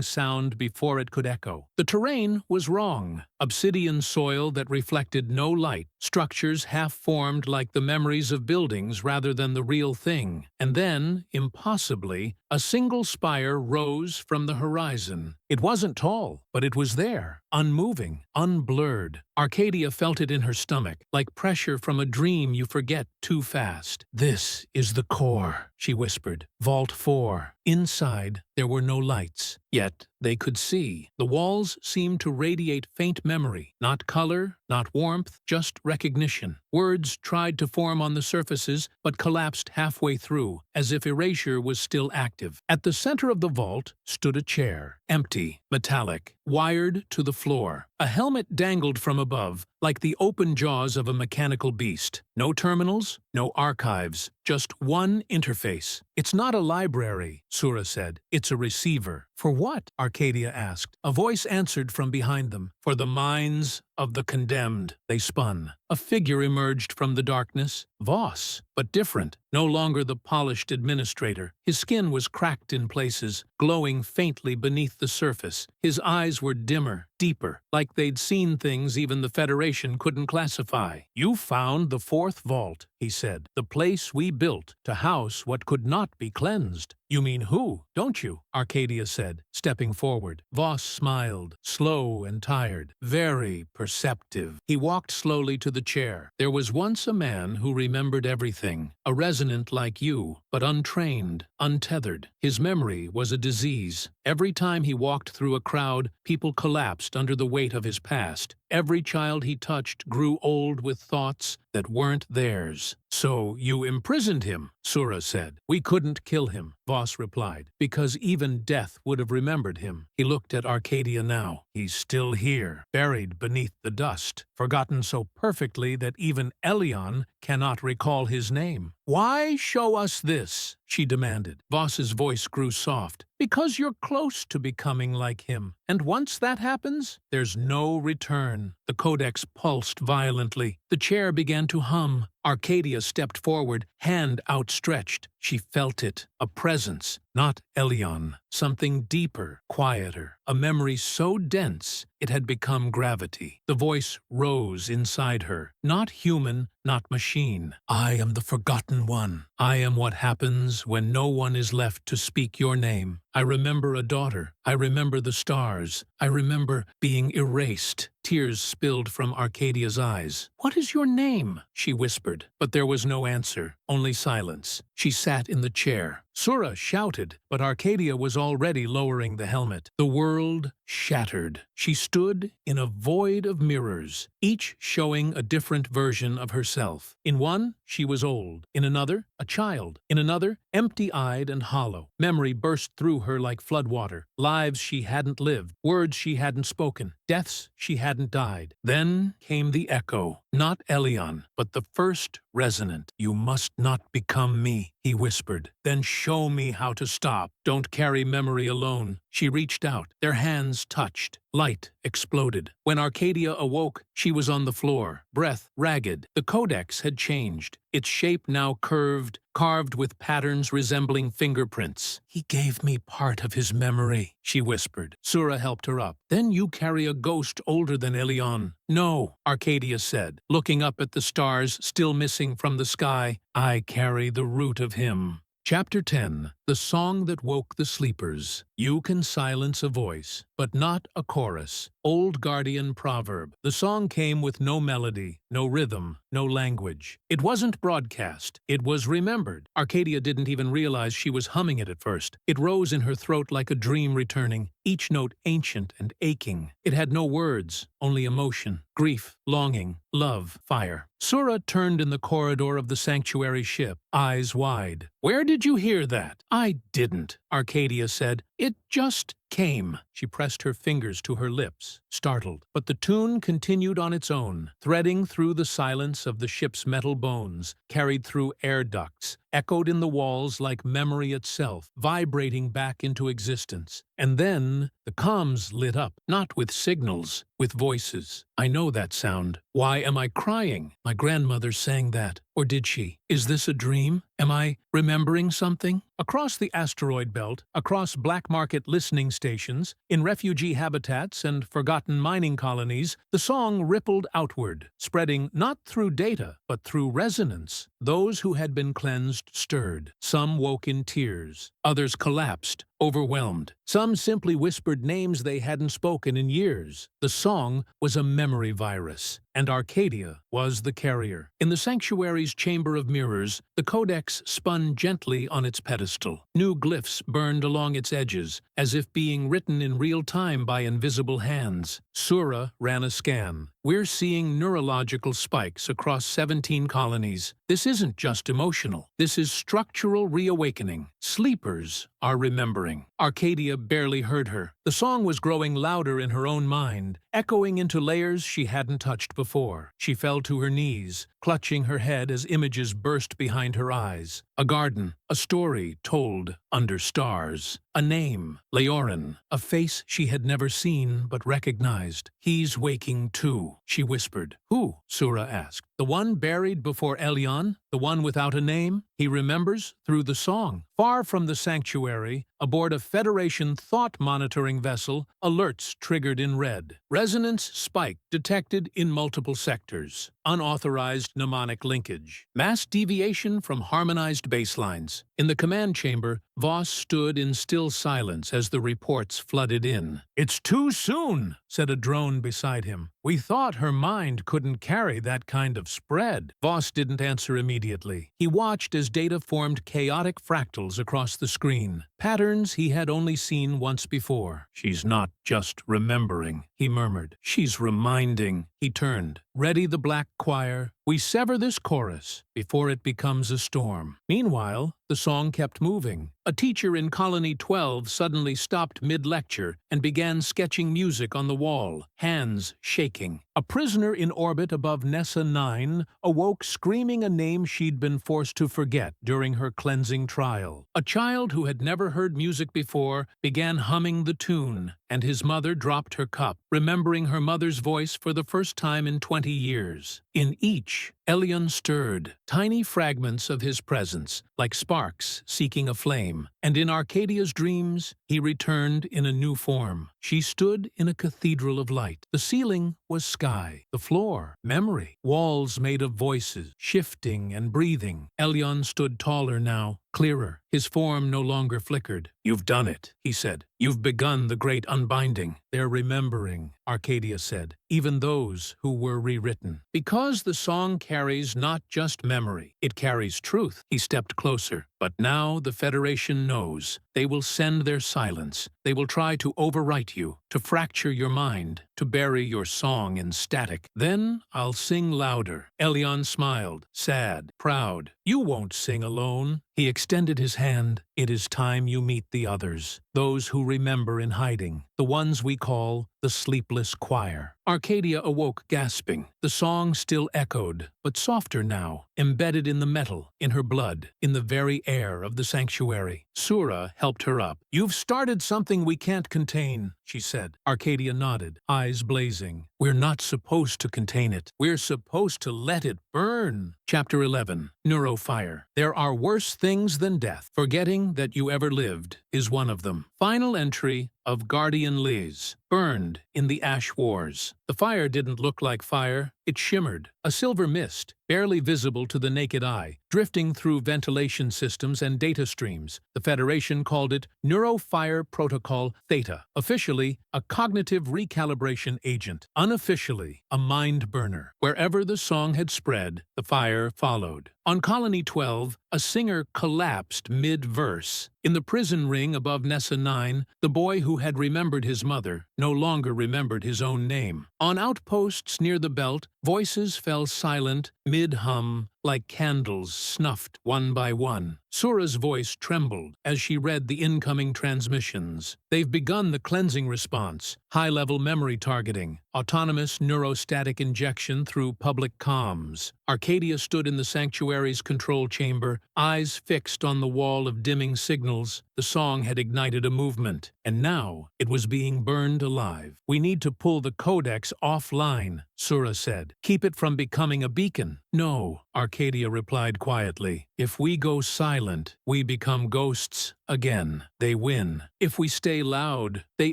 sound before it could echo. The terrain was wrong. Obsidian soil that reflected no light, structures half-formed like the memories of buildings rather than the real thing. And then, impossibly, a single spire rose from the horizon. It wasn't tall, but it was there, unmoving, unblurred. Arcadia felt it in her stomach, like pressure from a dream you forget too fast. "This is the core," she whispered. "Vault 4. Inside, there were no lights. Yet, they could see. The walls seemed to radiate faint memory. Not color, not warmth, just recognition. Words tried to form on the surfaces, but collapsed halfway through, as if erasure was still active. At the center of the vault stood a chair, empty, metallic, wired to the floor. A helmet dangled from above, like the open jaws of a mechanical beast. No terminals, no archives, just one interface. "It's not a library," Sura said. "It's a receiver." "For what?" Arcadia asked. A voice answered from behind them. "For the minds of the condemned." They spun. A figure emerged from the darkness. Voss, but different. No longer the polished administrator. His skin was cracked in places, glowing faintly beneath the surface. His eyes were dimmer, deeper, like they'd seen things even the Federation couldn't classify. "You found the 4th vault," he said. "The place we built to house what could not be cleansed." "You mean who, don't you?" Arcadia said, stepping forward. Voss smiled, slow and tired, very perceptive. He walked slowly to the chair. "There was once a man who remembered everything, a resonant like you, but untrained, untethered. His memory was a disease. Every time he walked through a crowd, people collapsed under the weight of his past. Every child he touched grew old with thoughts that weren't theirs." "So you imprisoned him," Sura said. "We couldn't kill him," Voss replied, "because even death would have remembered him." He looked at Arcadia now. "He's still here, buried beneath the dust, forgotten so perfectly that even Elion cannot recall his name." "Why show us this?" she demanded. Voss's voice grew soft. "Because you're close to becoming like him. And once that happens, there's no return." The codex pulsed violently. The chair began to hum. Arcadia stepped forward, hand outstretched. She felt it, a presence, not Elion, something deeper, quieter, a memory so dense it had become gravity. The voice rose inside her, not human, not machine. "I am the forgotten one. I am what happens when no one is left to speak your name. I remember a daughter. I remember the stars. I remember being erased." Tears spilled from Arcadia's eyes. "What is your name?" she whispered. But there was no answer, only silence. She sat in the chair. Sura shouted, but Arcadia was already lowering the helmet. The world shattered. She stood in a void of mirrors, each showing a different version of herself. In one, she was old. In another, a child. In another, empty-eyed and hollow. Memory burst through her like floodwater. Lives she hadn't lived, words she hadn't spoken, deaths she hadn't died. Then came the echo. Not Elion, but the first resonant. "You must not become me," he whispered. "Then show me how to stop. Don't carry memory alone." She reached out. Their hands touched. Light exploded. When Arcadia awoke, she was on the floor, breath ragged. The codex had changed, its shape now curved, carved with patterns resembling fingerprints. "He gave me part of his memory," she whispered. Sura helped her up. "Then you carry a ghost older than Elion." "No," Arcadia said, looking up at the stars still missing from the sky. "I carry the root of him." Chapter 10. The Song That Woke the Sleepers. You can silence a voice, but not a chorus. Old Guardian proverb. The song came with no melody, no rhythm, no language. It wasn't broadcast. It was remembered. Arcadia didn't even realize she was humming it at first. It rose in her throat like a dream returning, each note ancient and aching. It had no words, only emotion, grief, longing, love, fire. Sura turned in the corridor of the sanctuary ship, eyes wide. "Where did you hear that?" "I didn't," Arcadia said. "It just came." She pressed her fingers to her lips, startled. But the tune continued on its own, threading through the silence of the ship's metal bones, carried through air ducts, echoed in the walls like memory itself, vibrating back into existence. And then the comms lit up, not with signals, with voices. "I know that sound. Why am I crying? My grandmother sang that. Or did she? Is this a dream? Am I remembering something?" Across the asteroid belt, across black market listening stations, in refugee habitats and forgotten mining colonies, the song rippled outward, spreading not through data, but through resonance. Those who had been cleansed stirred. Some woke in tears. Others collapsed, overwhelmed. Some simply whispered names they hadn't spoken in years. The song was a memory virus, and Arcadia was the carrier. In the sanctuary's chamber of mirrors, the codex spun gently on its pedestal. New glyphs burned along its edges, as if being written in real time by invisible hands. Sura ran a scan. "We're seeing neurological spikes across 17 colonies. This isn't just emotional. This is structural reawakening. Sleepers are remembering." Arcadia barely heard her. The song was growing louder in her own mind, echoing into layers she hadn't touched before. She fell to her knees, clutching her head as images burst behind her eyes. A garden, a story told under stars. A name, Leorin, a face she had never seen but recognized. "He's waking too," she whispered. "Who?" Sura asked. "The one buried before Elyon? The one without a name? He remembers through the song." Far from the sanctuary, aboard a Federation thought-monitoring vessel, alerts triggered in red. Resonance spike detected in multiple sectors. Unauthorized mnemonic linkage. Mass deviation from harmonized baselines. In the command chamber, Voss stood in still silence as the reports flooded in. "It's too soon," said a drone beside him. "We thought her mind couldn't carry that kind of spread." Voss didn't answer immediately. He watched as data formed chaotic fractals across the screen, patterns he had only seen once before. "She's not just remembering," he murmured. "She's reminding." He turned. "Ready the black choir. We sever this chorus before it becomes a storm." Meanwhile, the song kept moving. A teacher in Colony 12 suddenly stopped mid-lecture and began sketching music on the wall, hands shaking. A prisoner in orbit above Nessa 9 awoke screaming a name she'd been forced to forget during her cleansing trial. A child who had never heard music before began humming the tune, and his mother dropped her cup, remembering her mother's voice for the first time in 20 years. In each, Elyon stirred, tiny fragments of his presence, like sparks seeking a flame. And in Arcadia's dreams, he returned in a new form. She stood in a cathedral of light. The ceiling was sky, the floor, memory, walls made of voices, shifting and breathing. Elyon stood taller now, clearer. His form no longer flickered. "You've done it," he said. "You've begun the great unbinding." "They're remembering," Arcadia said, "even those who were rewritten. Because the song carries not just memory, it carries truth." He stepped closer. "But now the Federation knows. They will send their silence. They will try to overwrite you, to fracture your mind, to bury your song in static. Then I'll sing louder." Elyon smiled, sad, proud. "You won't sing alone." He extended his hand. "It is time you meet the others, those who remember in hiding, the ones we call the sleepless choir." Arcadia awoke gasping. The song still echoed, but softer now, embedded in the metal, in her blood, in the very air of the sanctuary. Sura helped her up. "You've started something we can't contain," she said. Arcadia nodded, eyes blazing. "We're not supposed to contain it. We're supposed to let it burn." Chapter 11. Neurofire. There are worse things than death. Forgetting that you ever lived is one of them. Final entry, of Guardian Liz, burned in the ash wars. The fire didn't look like fire, it shimmered, a silver mist, barely visible to the naked eye, drifting through ventilation systems and data streams. The Federation called it Neurofire Protocol Theta, officially a cognitive recalibration agent, unofficially a mind burner. Wherever the song had spread, the fire followed. On Colony 12, a singer collapsed mid-verse. In the prison ring above Nessa 9, the boy who had remembered his mother no longer remembered his own name. On outposts near the belt, voices fell silent, mid-hum, like candles snuffed one by one. Sura's voice trembled as she read the incoming transmissions. They've begun the cleansing response, high-level memory targeting, autonomous neurostatic injection through public comms. Arcadia stood in the sanctuary's control chamber, eyes fixed on the wall of dimming signals. The song had ignited a movement, and now it was being burned alive. "We need to pull the codex offline," Sura said. "Keep it from becoming a beacon." "No," Arcadia replied quietly. "If we go silent, we become ghosts again. They win. If we stay loud, they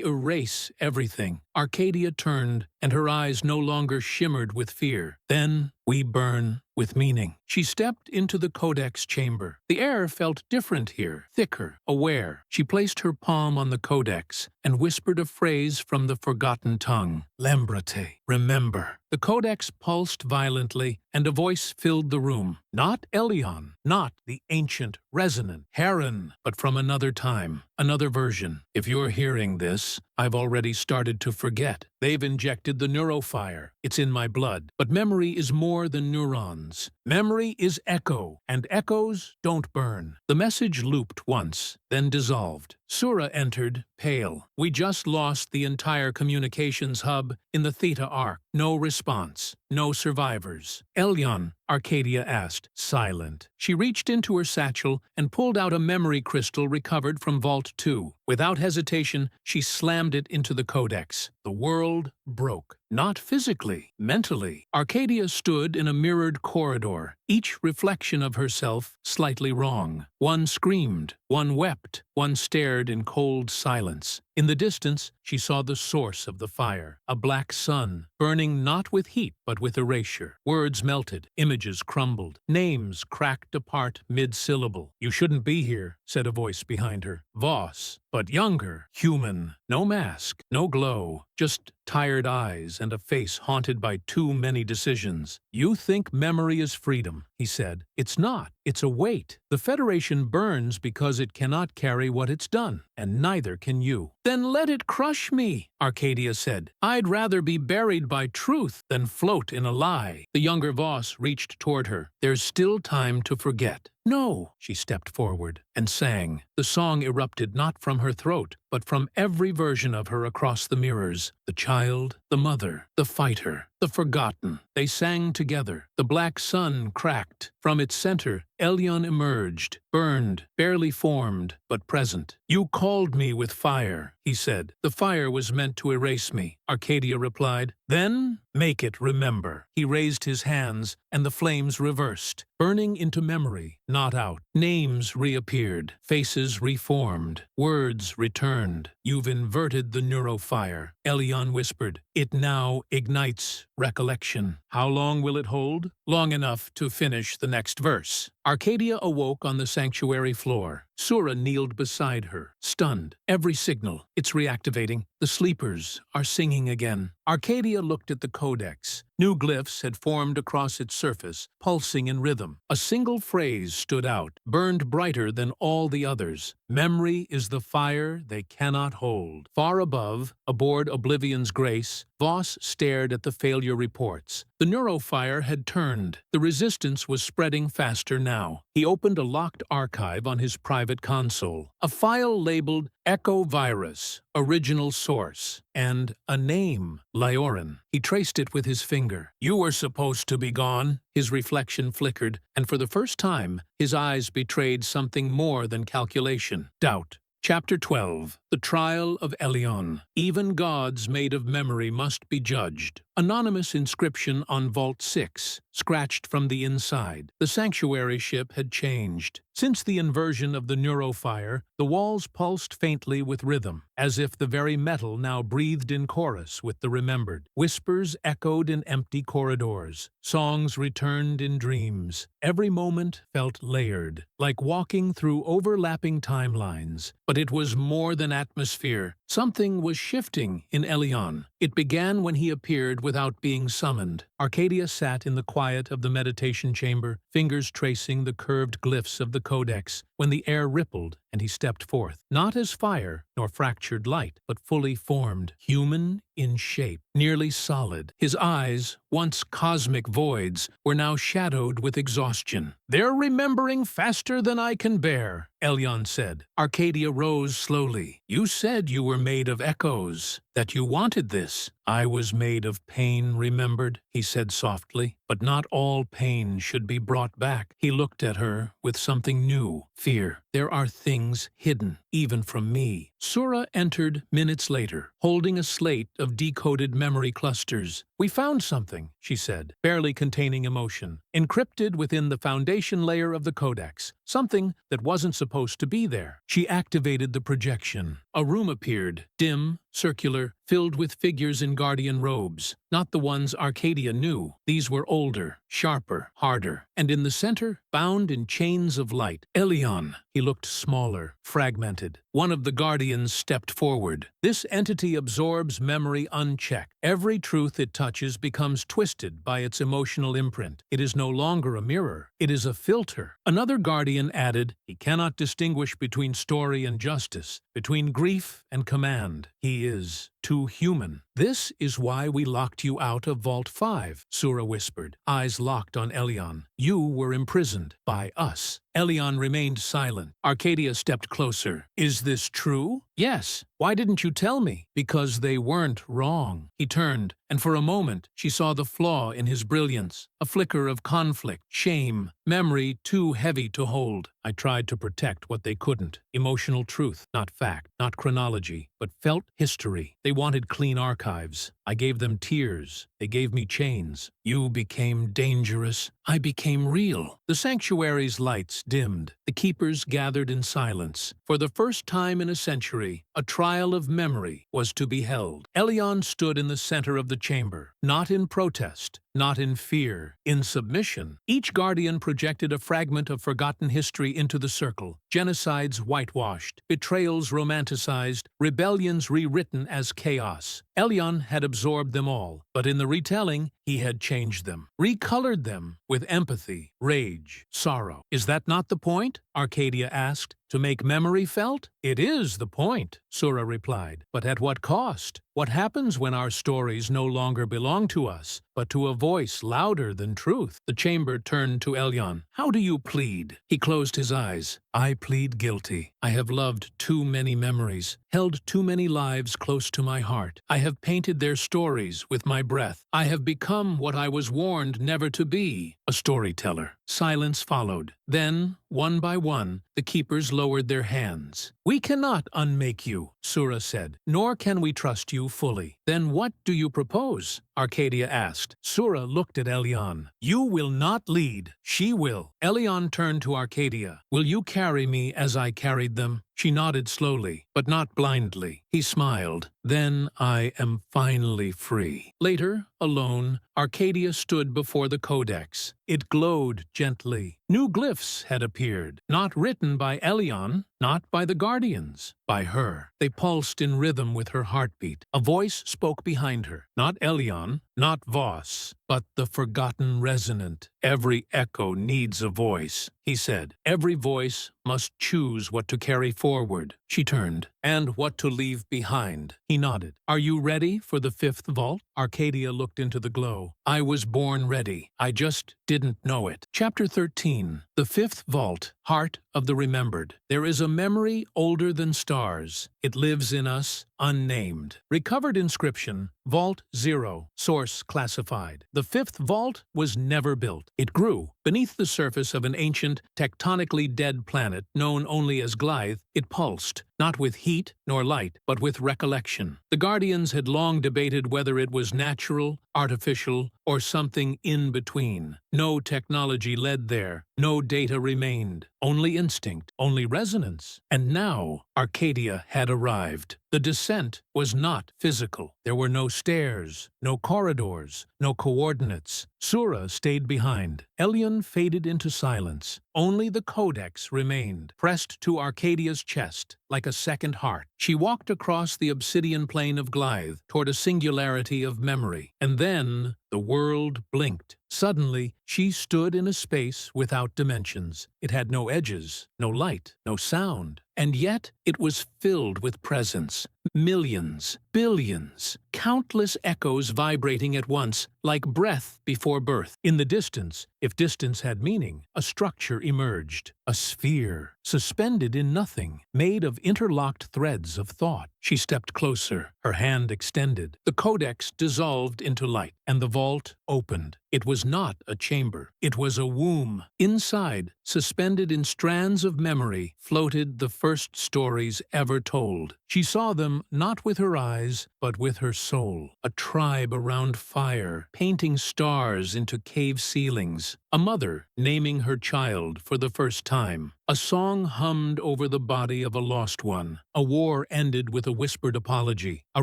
erase everything." Arcadia turned, and her eyes no longer shimmered with fear. "Then we burn with meaning." She stepped into the codex chamber. The air felt different here, thicker, aware. She placed her palm on the codex and whispered a phrase from the forgotten tongue. "Lembrate, remember." The codex pulsed violently, and a voice filled the room. Not Elion, not the ancient, resonant Heron, but from another time, another version. "If you're hearing this, I've already started to forget. They've injected the neurofire. It's in my blood. But memory is more than neurons. Memory is echo, and echoes don't burn." The message looped once, then dissolved. Sura entered, pale. "We just lost the entire communications hub in the Theta Arc. No response. No survivors." "Elion," Arcadia asked, silent. She reached into her satchel and pulled out a memory crystal recovered from Vault 2. Without hesitation, she slammed it into the codex. The world broke. Not physically, mentally. Arcadia stood in a mirrored corridor, each reflection of herself slightly wrong. One screamed, one wept, one stared in cold silence. In the distance, she saw the source of the fire, a black sun, burning not with heat but with erasure. Words melted, images crumbled, names cracked apart mid-syllable. "You shouldn't be here," said a voice behind her. Voss, but younger, human, no mask, no glow, just tired eyes and a face haunted by too many decisions. "You think memory is freedom," he said. "It's not. It's a weight. The Federation burns because it cannot carry what it's done, and neither can you." "Then let it crush me," Arcadia said. "I'd rather be buried by truth than float in a lie." The younger Voss reached toward her. "There's still time to forget." "No." She stepped forward and sang. The song erupted not from her throat, but from every version of her across the mirrors. The child, the mother, the fighter, the forgotten. They sang together. The black sun cracked. From its center, Elion emerged, burned, barely formed, but present. "You called me with fire," he said. "The fire was meant to erase me," Arcadia replied. "Then make it remember." He raised his hands, and the flames reversed, burning into memory, not out. Names reappeared, faces reformed, words returned. "You've inverted the neurofire," Elion whispered. "It now ignites recollection." "How long will it hold?" "Long enough to finish the next verse." Arcadia awoke on the sanctuary floor. Sura kneeled beside her, stunned. Every signal, it's reactivating. The sleepers are singing again. Arcadia looked at the codex. New glyphs had formed across its surface, pulsing in rhythm. A single phrase stood out, burned brighter than all the others. "Memory is the fire they cannot hold." Far above, aboard Oblivion's Grace, Voss stared at the failure reports. The neurofire had turned. The resistance was spreading faster now. He opened a locked archive on his private console. A file labeled Echo Virus, Original Source, and a name, Lyoran. He traced it with his finger. "You were supposed to be gone." His reflection flickered, and for the first time, his eyes betrayed something more than calculation. Doubt. Chapter 12. The Trial of Elion. Even gods made of memory must be judged. Anonymous inscription on Vault 6, scratched from the inside. The sanctuary ship had changed. Since the inversion of the neurofire, the walls pulsed faintly with rhythm, as if the very metal now breathed in chorus with the remembered. Whispers echoed in empty corridors. Songs returned in dreams. Every moment felt layered, like walking through overlapping timelines. But it was more than atmosphere. Something was shifting in Elion. It began when he appeared without being summoned. Arcadia sat in the quiet of the meditation chamber, fingers tracing the curved glyphs of the codex, when the air rippled and he stepped forth, not as fire nor fractured light, but fully formed, human in shape, nearly solid. His eyes, once cosmic voids, were now shadowed with exhaustion. "They're remembering faster than I can bear," Elion said. Arcadia rose slowly. "You said you were made of echoes, that you wanted this." "I was made of pain remembered," he said softly. "But not all pain should be brought back." He looked at her with something new, fear. "There are things hidden, even from me." Sura entered minutes later, holding a slate of decoded memory clusters. "We found something," she said, barely containing emotion, "encrypted within the foundation layer of the codex, something that wasn't supposed to be there." She activated the projection. A room appeared, dim, circular, filled with figures in guardian robes. Not the ones Arcadia knew. These were older, sharper, harder, and in the center, bound in chains of light, Elion. He looked smaller, fragmented. One of the guardians stepped forward. "This entity absorbs memory unchecked. Every truth it touches becomes twisted by its emotional imprint. It is no longer a mirror. It is a filter." Another guardian added, "He cannot distinguish between story and justice, between grief and command. He is too human." "This is why we locked you out of Vault 5, Sura whispered, eyes locked on Elion. "You were imprisoned by us." Elion remained silent. Arcadia stepped closer. "Is this true?" "Yes. Why didn't you tell me?" "Because they weren't wrong." He turned, and for a moment she saw the flaw in his brilliance, a flicker of conflict, shame, memory too heavy to hold. "I tried to protect what they couldn't. Emotional truth, not fact, not chronology, but felt history. They wanted clean archives. I gave them tears. They gave me chains. You became dangerous. I became real." The sanctuary's lights dimmed. The keepers gathered in silence. For the first time in a century, a trial of memory was to be held. Elion stood in the center of the chamber, not in protest, not in fear, in submission. Each guardian projected a fragment of forgotten history into the circle. Genocides whitewashed, betrayals romanticized, rebellions rewritten as chaos. Elion had absorbed them all, but in the retelling, he had changed them, recolored them with empathy, rage, sorrow. "Is that not the point?" Arcadia asked. "To make memory felt?" "It is the point," Sura replied. "But at what cost? What happens when our stories no longer belong to us, but to a voice louder than truth?" The chamber turned to Elion. "How do you plead?" He closed his eyes. "I plead guilty. I have loved too many memories, held too many lives close to my heart. I have painted their stories with my breath. I have become what I was warned never to be, a storyteller." Silence followed. Then, one by one, the keepers lowered their hands. "We cannot unmake you," Sura said, "nor can we trust you fully." "Then what do you propose?" Arcadia asked. Sura looked at Elion. "You will not lead. She will." Elion turned to Arcadia. "Will you carry me as I carried them?" She nodded slowly, but not blindly. He smiled. "Then I am finally free." Later, alone, Arcadia stood before the codex. It glowed gently. New glyphs had appeared, not written by Elion, not by the Guardians, by her. They pulsed in rhythm with her heartbeat. A voice spoke behind her. Not Elion, not Voss, but the forgotten resonant. "Every echo needs a voice," he said. "Every voice must choose what to carry forward." She turned. "And what to leave behind." He nodded. "Are you ready for the 5th vault?" Arcadia looked into the glow. "I was born ready. I just didn't know it." Chapter 13. The 5th vault, Heart of the Remembered. There is a memory older than stars. It lives in us, unnamed. Recovered inscription, Vault 0, source classified. The fifth vault was never built. It grew. Beneath the surface of an ancient, tectonically dead planet known only as Glythe, it pulsed, not with heat nor light, but with recollection. The Guardians had long debated whether it was natural, artificial, or something in between. No technology led there. No data remained. Only instinct, only resonance. And now Arcadia had arrived. The descent was not physical. There were no stairs, no corridors, no coordinates. Sura stayed behind. Elyon faded into silence. Only the codex remained, pressed to Arcadia's chest, like a second heart. She walked across the obsidian plain of Glythe, toward a singularity of memory. And then the world blinked. Suddenly, she stood in a space without dimensions. It had no edges, no light, no sound. And yet it was filled with presence. Millions, billions, countless echoes vibrating at once, like breath before birth. In the distance, if distance had meaning, a structure emerged. A sphere, suspended in nothing, made of interlocked threads of thought. She stepped closer, her hand extended. The codex dissolved into light, and the vault opened. It was not a chamber. It was a womb. Inside, suspended in strands of memory, floated the first stories ever told. She saw them not with her eyes, but with her soul. A tribe around fire, painting stars into cave ceilings. A mother naming her child for the first time. A song hummed over the body of a lost one. A war ended with a whispered apology. A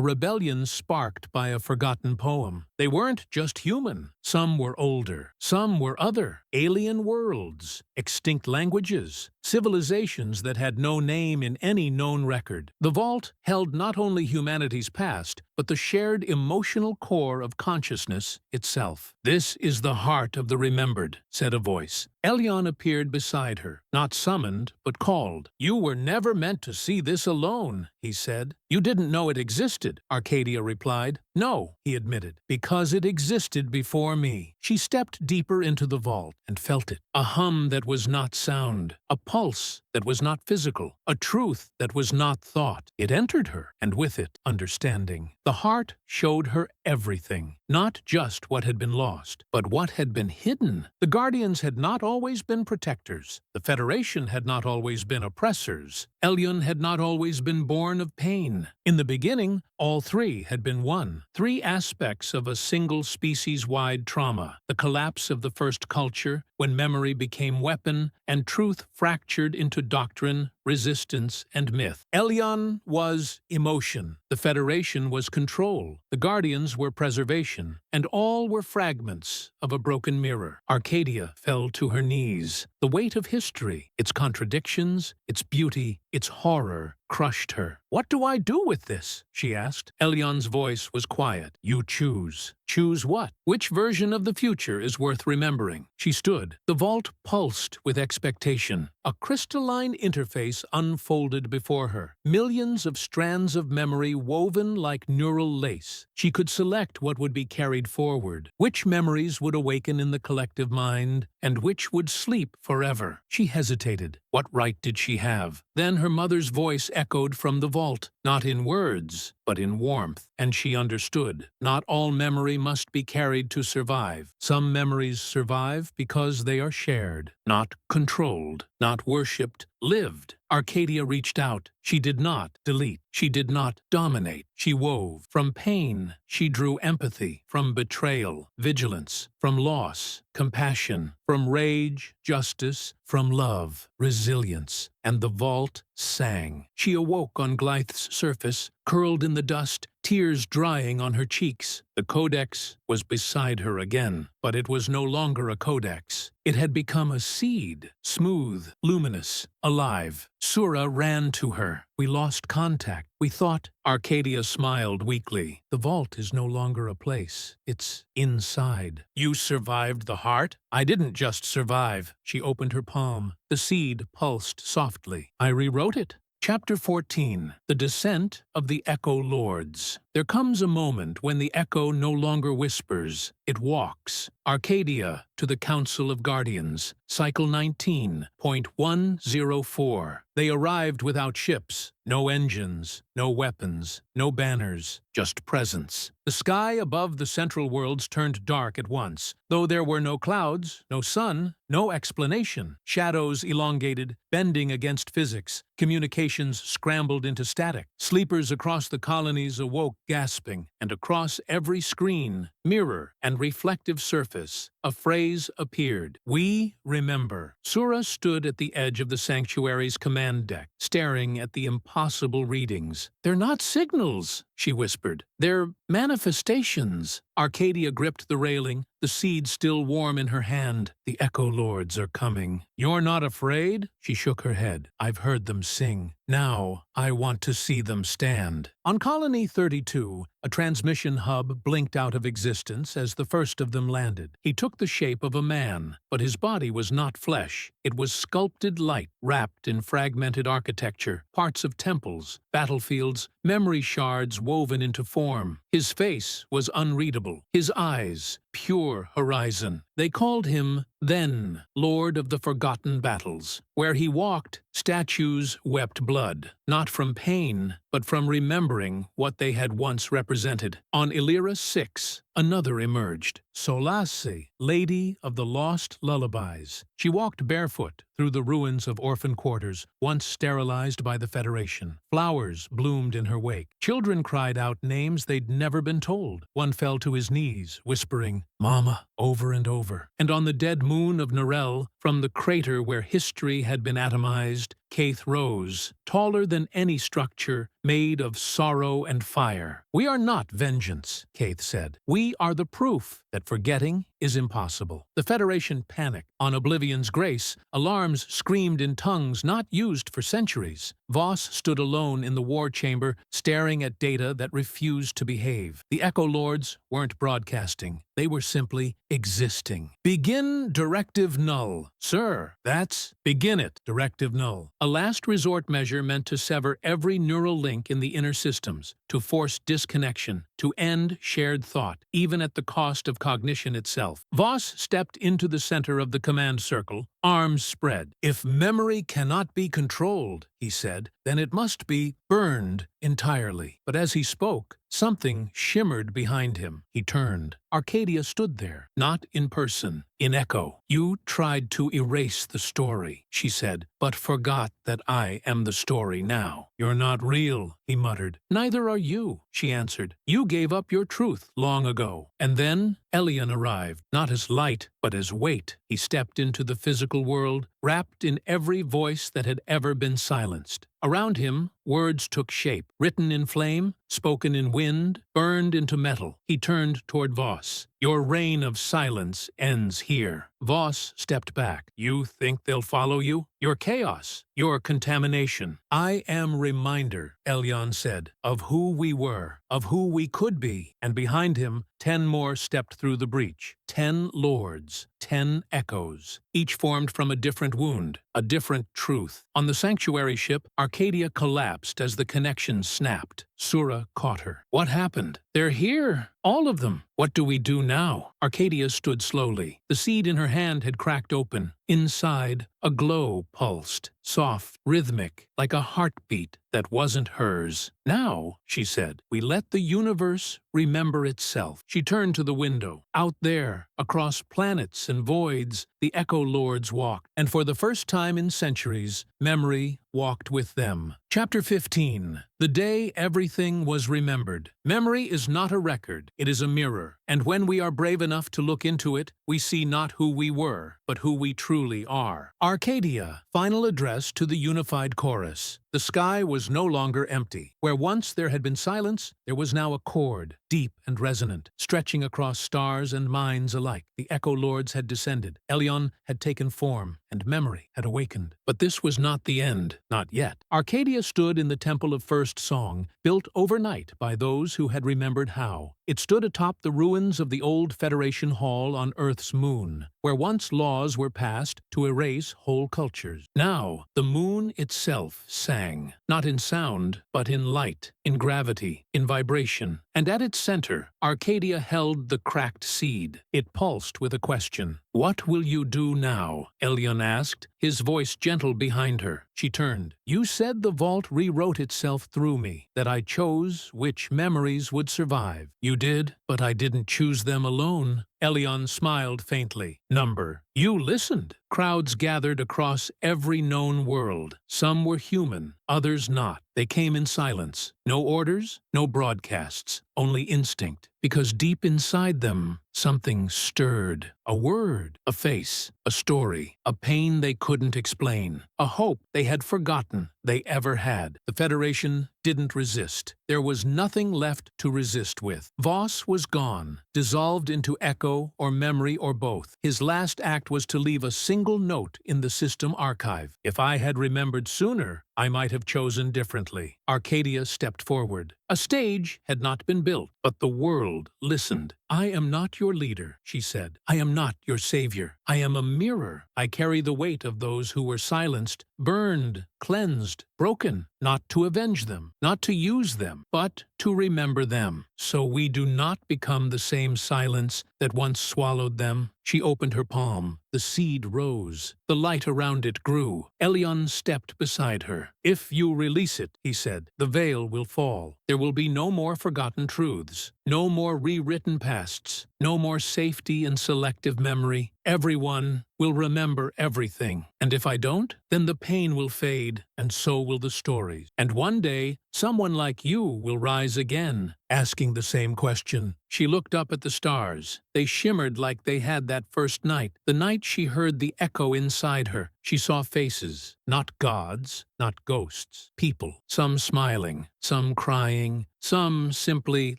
rebellion sparked by a forgotten poem. They weren't just human. Some were older. Some were other. Alien worlds. Extinct languages. Civilizations that had no name in any known record. The vault held not only humanity's past, but the shared emotional core of consciousness itself. "This is the heart of the remembered," said a voice. Elyon appeared beside her, not summoned, but called. "You were never meant to see this alone," he said. "You didn't know it existed," Arcadia replied. "No," he admitted, "because it existed before me." She stepped deeper into the vault and felt it. A hum that was not sound, a pulse that was not physical, a truth that was not thought. It entered her, and with it, understanding. The heart showed her everything, not just what had been lost, but what had been hidden. The Guardians had not always been protectors. The Federation had not always been oppressors. Elyon had not always been born of pain. In the beginning, all three had been one. Three aspects of a single species-wide trauma. The collapse of the first culture, when memory became weapon and truth fractured into doctrine, resistance, and myth. Elyon was emotion. The Federation was control. The Guardians were preservation. And all were fragments of a broken mirror. Arcadia fell to her knees. The weight of history, its contradictions, its beauty, its horror, crushed her. "What do I do with this?" she asked. Elyon's voice was quiet. "You choose." "Choose what? Which version of the future is worth remembering?" She stood. The vault pulsed with expectation. A crystalline interface unfolded before her. Millions of strands of memory woven like neural lace. She could select what would be carried forward, which memories would awaken in the collective mind, and which would sleep forever. She hesitated. What right did she have? Then her mother's voice echoed from the vault, not in words, but in warmth, and she understood. Not all memory must be carried to survive. Some memories survive because they are shared, not controlled, not worshipped, lived. Arcadia reached out. She did not delete. She did not dominate. She wove. From pain, she drew empathy. From betrayal, vigilance. From loss, compassion. From rage, justice. From love, resilience. And the vault sang. She awoke on Glythe's surface, curled in the dust, tears drying on her cheeks. The codex was beside her again, but it was no longer a codex. It had become a seed, smooth, luminous, alive. Sura ran to her. "We lost contact. We thought—" Arcadia smiled weakly. "The vault is no longer a place. It's inside." "You survived the heart?" "I didn't just survive." She opened her palm. The seed pulsed softly. "I rewrote it." Chapter 14. The Descent of the Echo Lords. There comes a moment when the echo no longer whispers, it walks. Arcadia to the Council of Guardians. Cycle 19.104. They arrived without ships, no engines, no weapons, no banners, just presence. The sky above the central worlds turned dark at once, though there were no clouds, no sun, no explanation. Shadows elongated, bending against physics. Communications scrambled into static. Sleepers across the colonies awoke gasping, and across every screen, mirror, and reflective surface, a phrase appeared. We remember. Sura stood at the edge of the sanctuary's command deck, staring at the impossible readings. "They're not signals," she whispered. "They're manifestations." Arcadia gripped the railing, the seed still warm in her hand. "The Echo Lords are coming." "You're not afraid?" She shook her head. "I've heard them sing. Now I want to see them stand." On Colony 32, a transmission hub blinked out of existence as the first of them landed. He took the shape of a man, but his body was not flesh. It was sculpted light, wrapped in fragmented architecture, parts of temples, battlefields, memory shards woven into form. His face was unreadable, his eyes pure horizon. They called him, then, Lord of the Forgotten Battles. Where he walked, statues wept blood, not from pain, but from remembering what they had once represented. On Illyria 6, another emerged, Solace, Lady of the Lost Lullabies. She walked barefoot through the ruins of orphan quarters, once sterilized by the Federation. Flowers bloomed in her wake. Children cried out names they'd never been told. One fell to his knees, whispering, "Mama," over and over. And on the dead moon of Narelle, from the crater where history had been atomized, Kaith rose, taller than any structure, made of sorrow and fire. "We are not vengeance," Kaith said. "We are the proof that forgetting is impossible." The Federation panicked. On Oblivion's grace, alarms screamed in tongues not used for centuries. Voss stood alone in the war chamber, staring at data that refused to behave. The Echo Lords weren't broadcasting. They were simply existing. "Begin Directive Null." "Sir, that's..." "Begin it, Directive Null." A last resort measure meant to sever every neural link in the inner systems, to force disconnection, to end shared thought, even at the cost of cognition itself. Voss stepped into the center of the command circle, arms spread. "If memory cannot be controlled," he said, "then it must be burned entirely." But as he spoke, something shimmered behind him. He turned. Arcadia stood there, not in person, in echo. "You tried to erase the story," she said, "but forgot that I am the story now." "You're not real," he muttered. "Neither are you," she answered. "You gave up your truth long ago." And then Elion arrived, not as light, but as weight. He stepped into the physical world, wrapped in every voice that had ever been silenced. Around him, words took shape, written in flame, spoken in wind, burned into metal. He turned toward Voss. "Your reign of silence ends here." Voss stepped back. "You think they'll follow you? Your chaos, your contamination." "I am reminder," Elion said, "of who we were, of who we could be." And behind him, 10 more stepped through the breach. 10 lords, 10 echoes, each formed from a different wound, a different truth. On the sanctuary ship, Arcadia collapsed as the connection snapped. Sura caught her. "What happened?" "They're here, all of them." "What do we do now?" Arcadia stood slowly. The seed in her hand had cracked open. Inside, a glow pulsed, soft, rhythmic, like a heartbeat that wasn't hers. "Now," she said, "we let the universe remember itself." She turned to the window. Out there, across planets and voids, the Echo Lords walked, and for the first time in centuries, memory walked with them. Chapter 15. The day everything was remembered. Memory is not a record, it is a mirror, and when we are brave enough to look into it, we see not who we were, but who we truly are. Arcadia, final address to the unified chorus. The sky was no longer empty. Where once there had been silence, there was now a chord, deep and resonant, stretching across stars and minds alike. The Echo Lords had descended. Elion had taken form, and memory had awakened. But this was not the end, not yet. Arcadia stood in the Temple of First Song, built overnight by those who had remembered how. It stood atop the ruins of the old Federation Hall on Earth's moon, where once laws were passed to erase whole cultures. Now, the moon itself sang, not in sound, but in light, in gravity, in vibration. and at its center, Arcadia held the cracked seed. It pulsed with a question. "What will you do now?" Elyon asked, his voice gentle behind her. She turned. "You said the vault rewrote itself through me, that I chose which memories would survive. You did, but I didn't choose them alone." Elyon smiled faintly. "Number. You listened." Crowds gathered across every known world. Some were human, others not. They came in silence. No orders, no broadcasts, only instinct. Because deep inside them, something stirred. A word, a face, a story, a pain they couldn't explain, a hope they had forgotten they ever had. The Federation didn't resist. There was nothing left to resist with. Voss was gone, dissolved into echo or memory or both. His last act was to leave a single note in the system archive. "If I had remembered sooner, I might have chosen differently." Arcadia stepped forward. A stage had not been built, but the world listened. "I am not your leader," she said. "I am not your savior. I am a mirror. I carry the weight of those who were silenced, burned, cleansed, broken, not to avenge them, not to use them, but to remember them, so we do not become the same silence that once swallowed them." She opened her palm. The seed rose. The light around it grew. Elyon stepped beside her. "If you release it," he said, "the veil will fall. There will be no more forgotten truths, no more rewritten pasts, no more safety and selective memory. Everyone will remember everything. And if I don't, then the pain will fade, and so will the stories. And one day, someone like you will rise again, asking the same question." She looked up at the stars. They shimmered like they had that first night, the night she heard the echo inside her. She saw faces, not gods, not ghosts, people, some smiling, some crying, some simply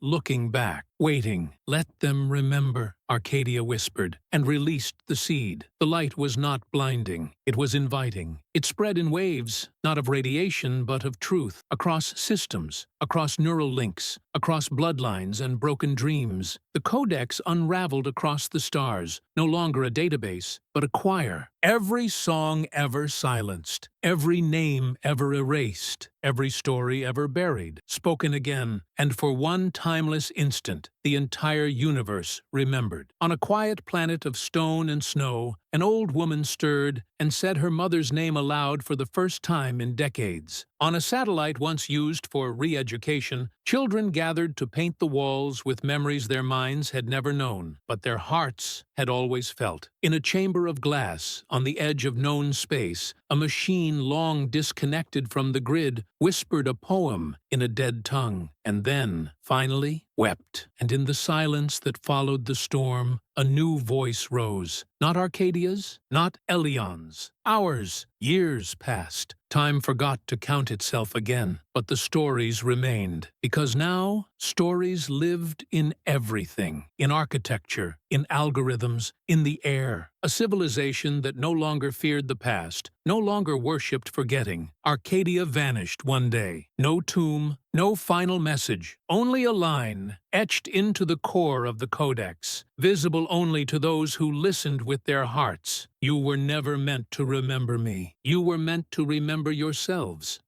looking back, waiting. "Let them remember," Arcadia whispered, and released the seed. The light was not blinding. It was inviting. It spread in waves, not of radiation, but of truth, across systems, across neural links, across bloodlines and broken dreams. The codex unraveled across the stars, no longer a database, but a choir. Every song ever silenced, every name ever erased, every story ever buried, spoken again, and for one timeless instant, the entire universe remembered. On a quiet planet of stone and snow, an old woman stirred and said her mother's name aloud for the first time in decades. On a satellite once used for re-education, children gathered to paint the walls with memories their minds had never known, but their hearts had always felt. In a chamber of glass, on the edge of known space, a machine long disconnected from the grid whispered a poem in a dead tongue, and then, finally, wept. And in the silence that followed the storm, a new voice rose. Not Arcadia's, not Elyon's. Ours. Years passed. Time forgot to count itself again, but the stories remained. Because now, stories lived in everything. In architecture, in algorithms, in the air. A civilization that no longer feared the past, no longer worshipped forgetting. Arcadia vanished one day. No tomb, no final message, only a line etched into the core of the codex, visible only to those who listened with their hearts. "You were never meant to remember me. You were meant to remember yourselves."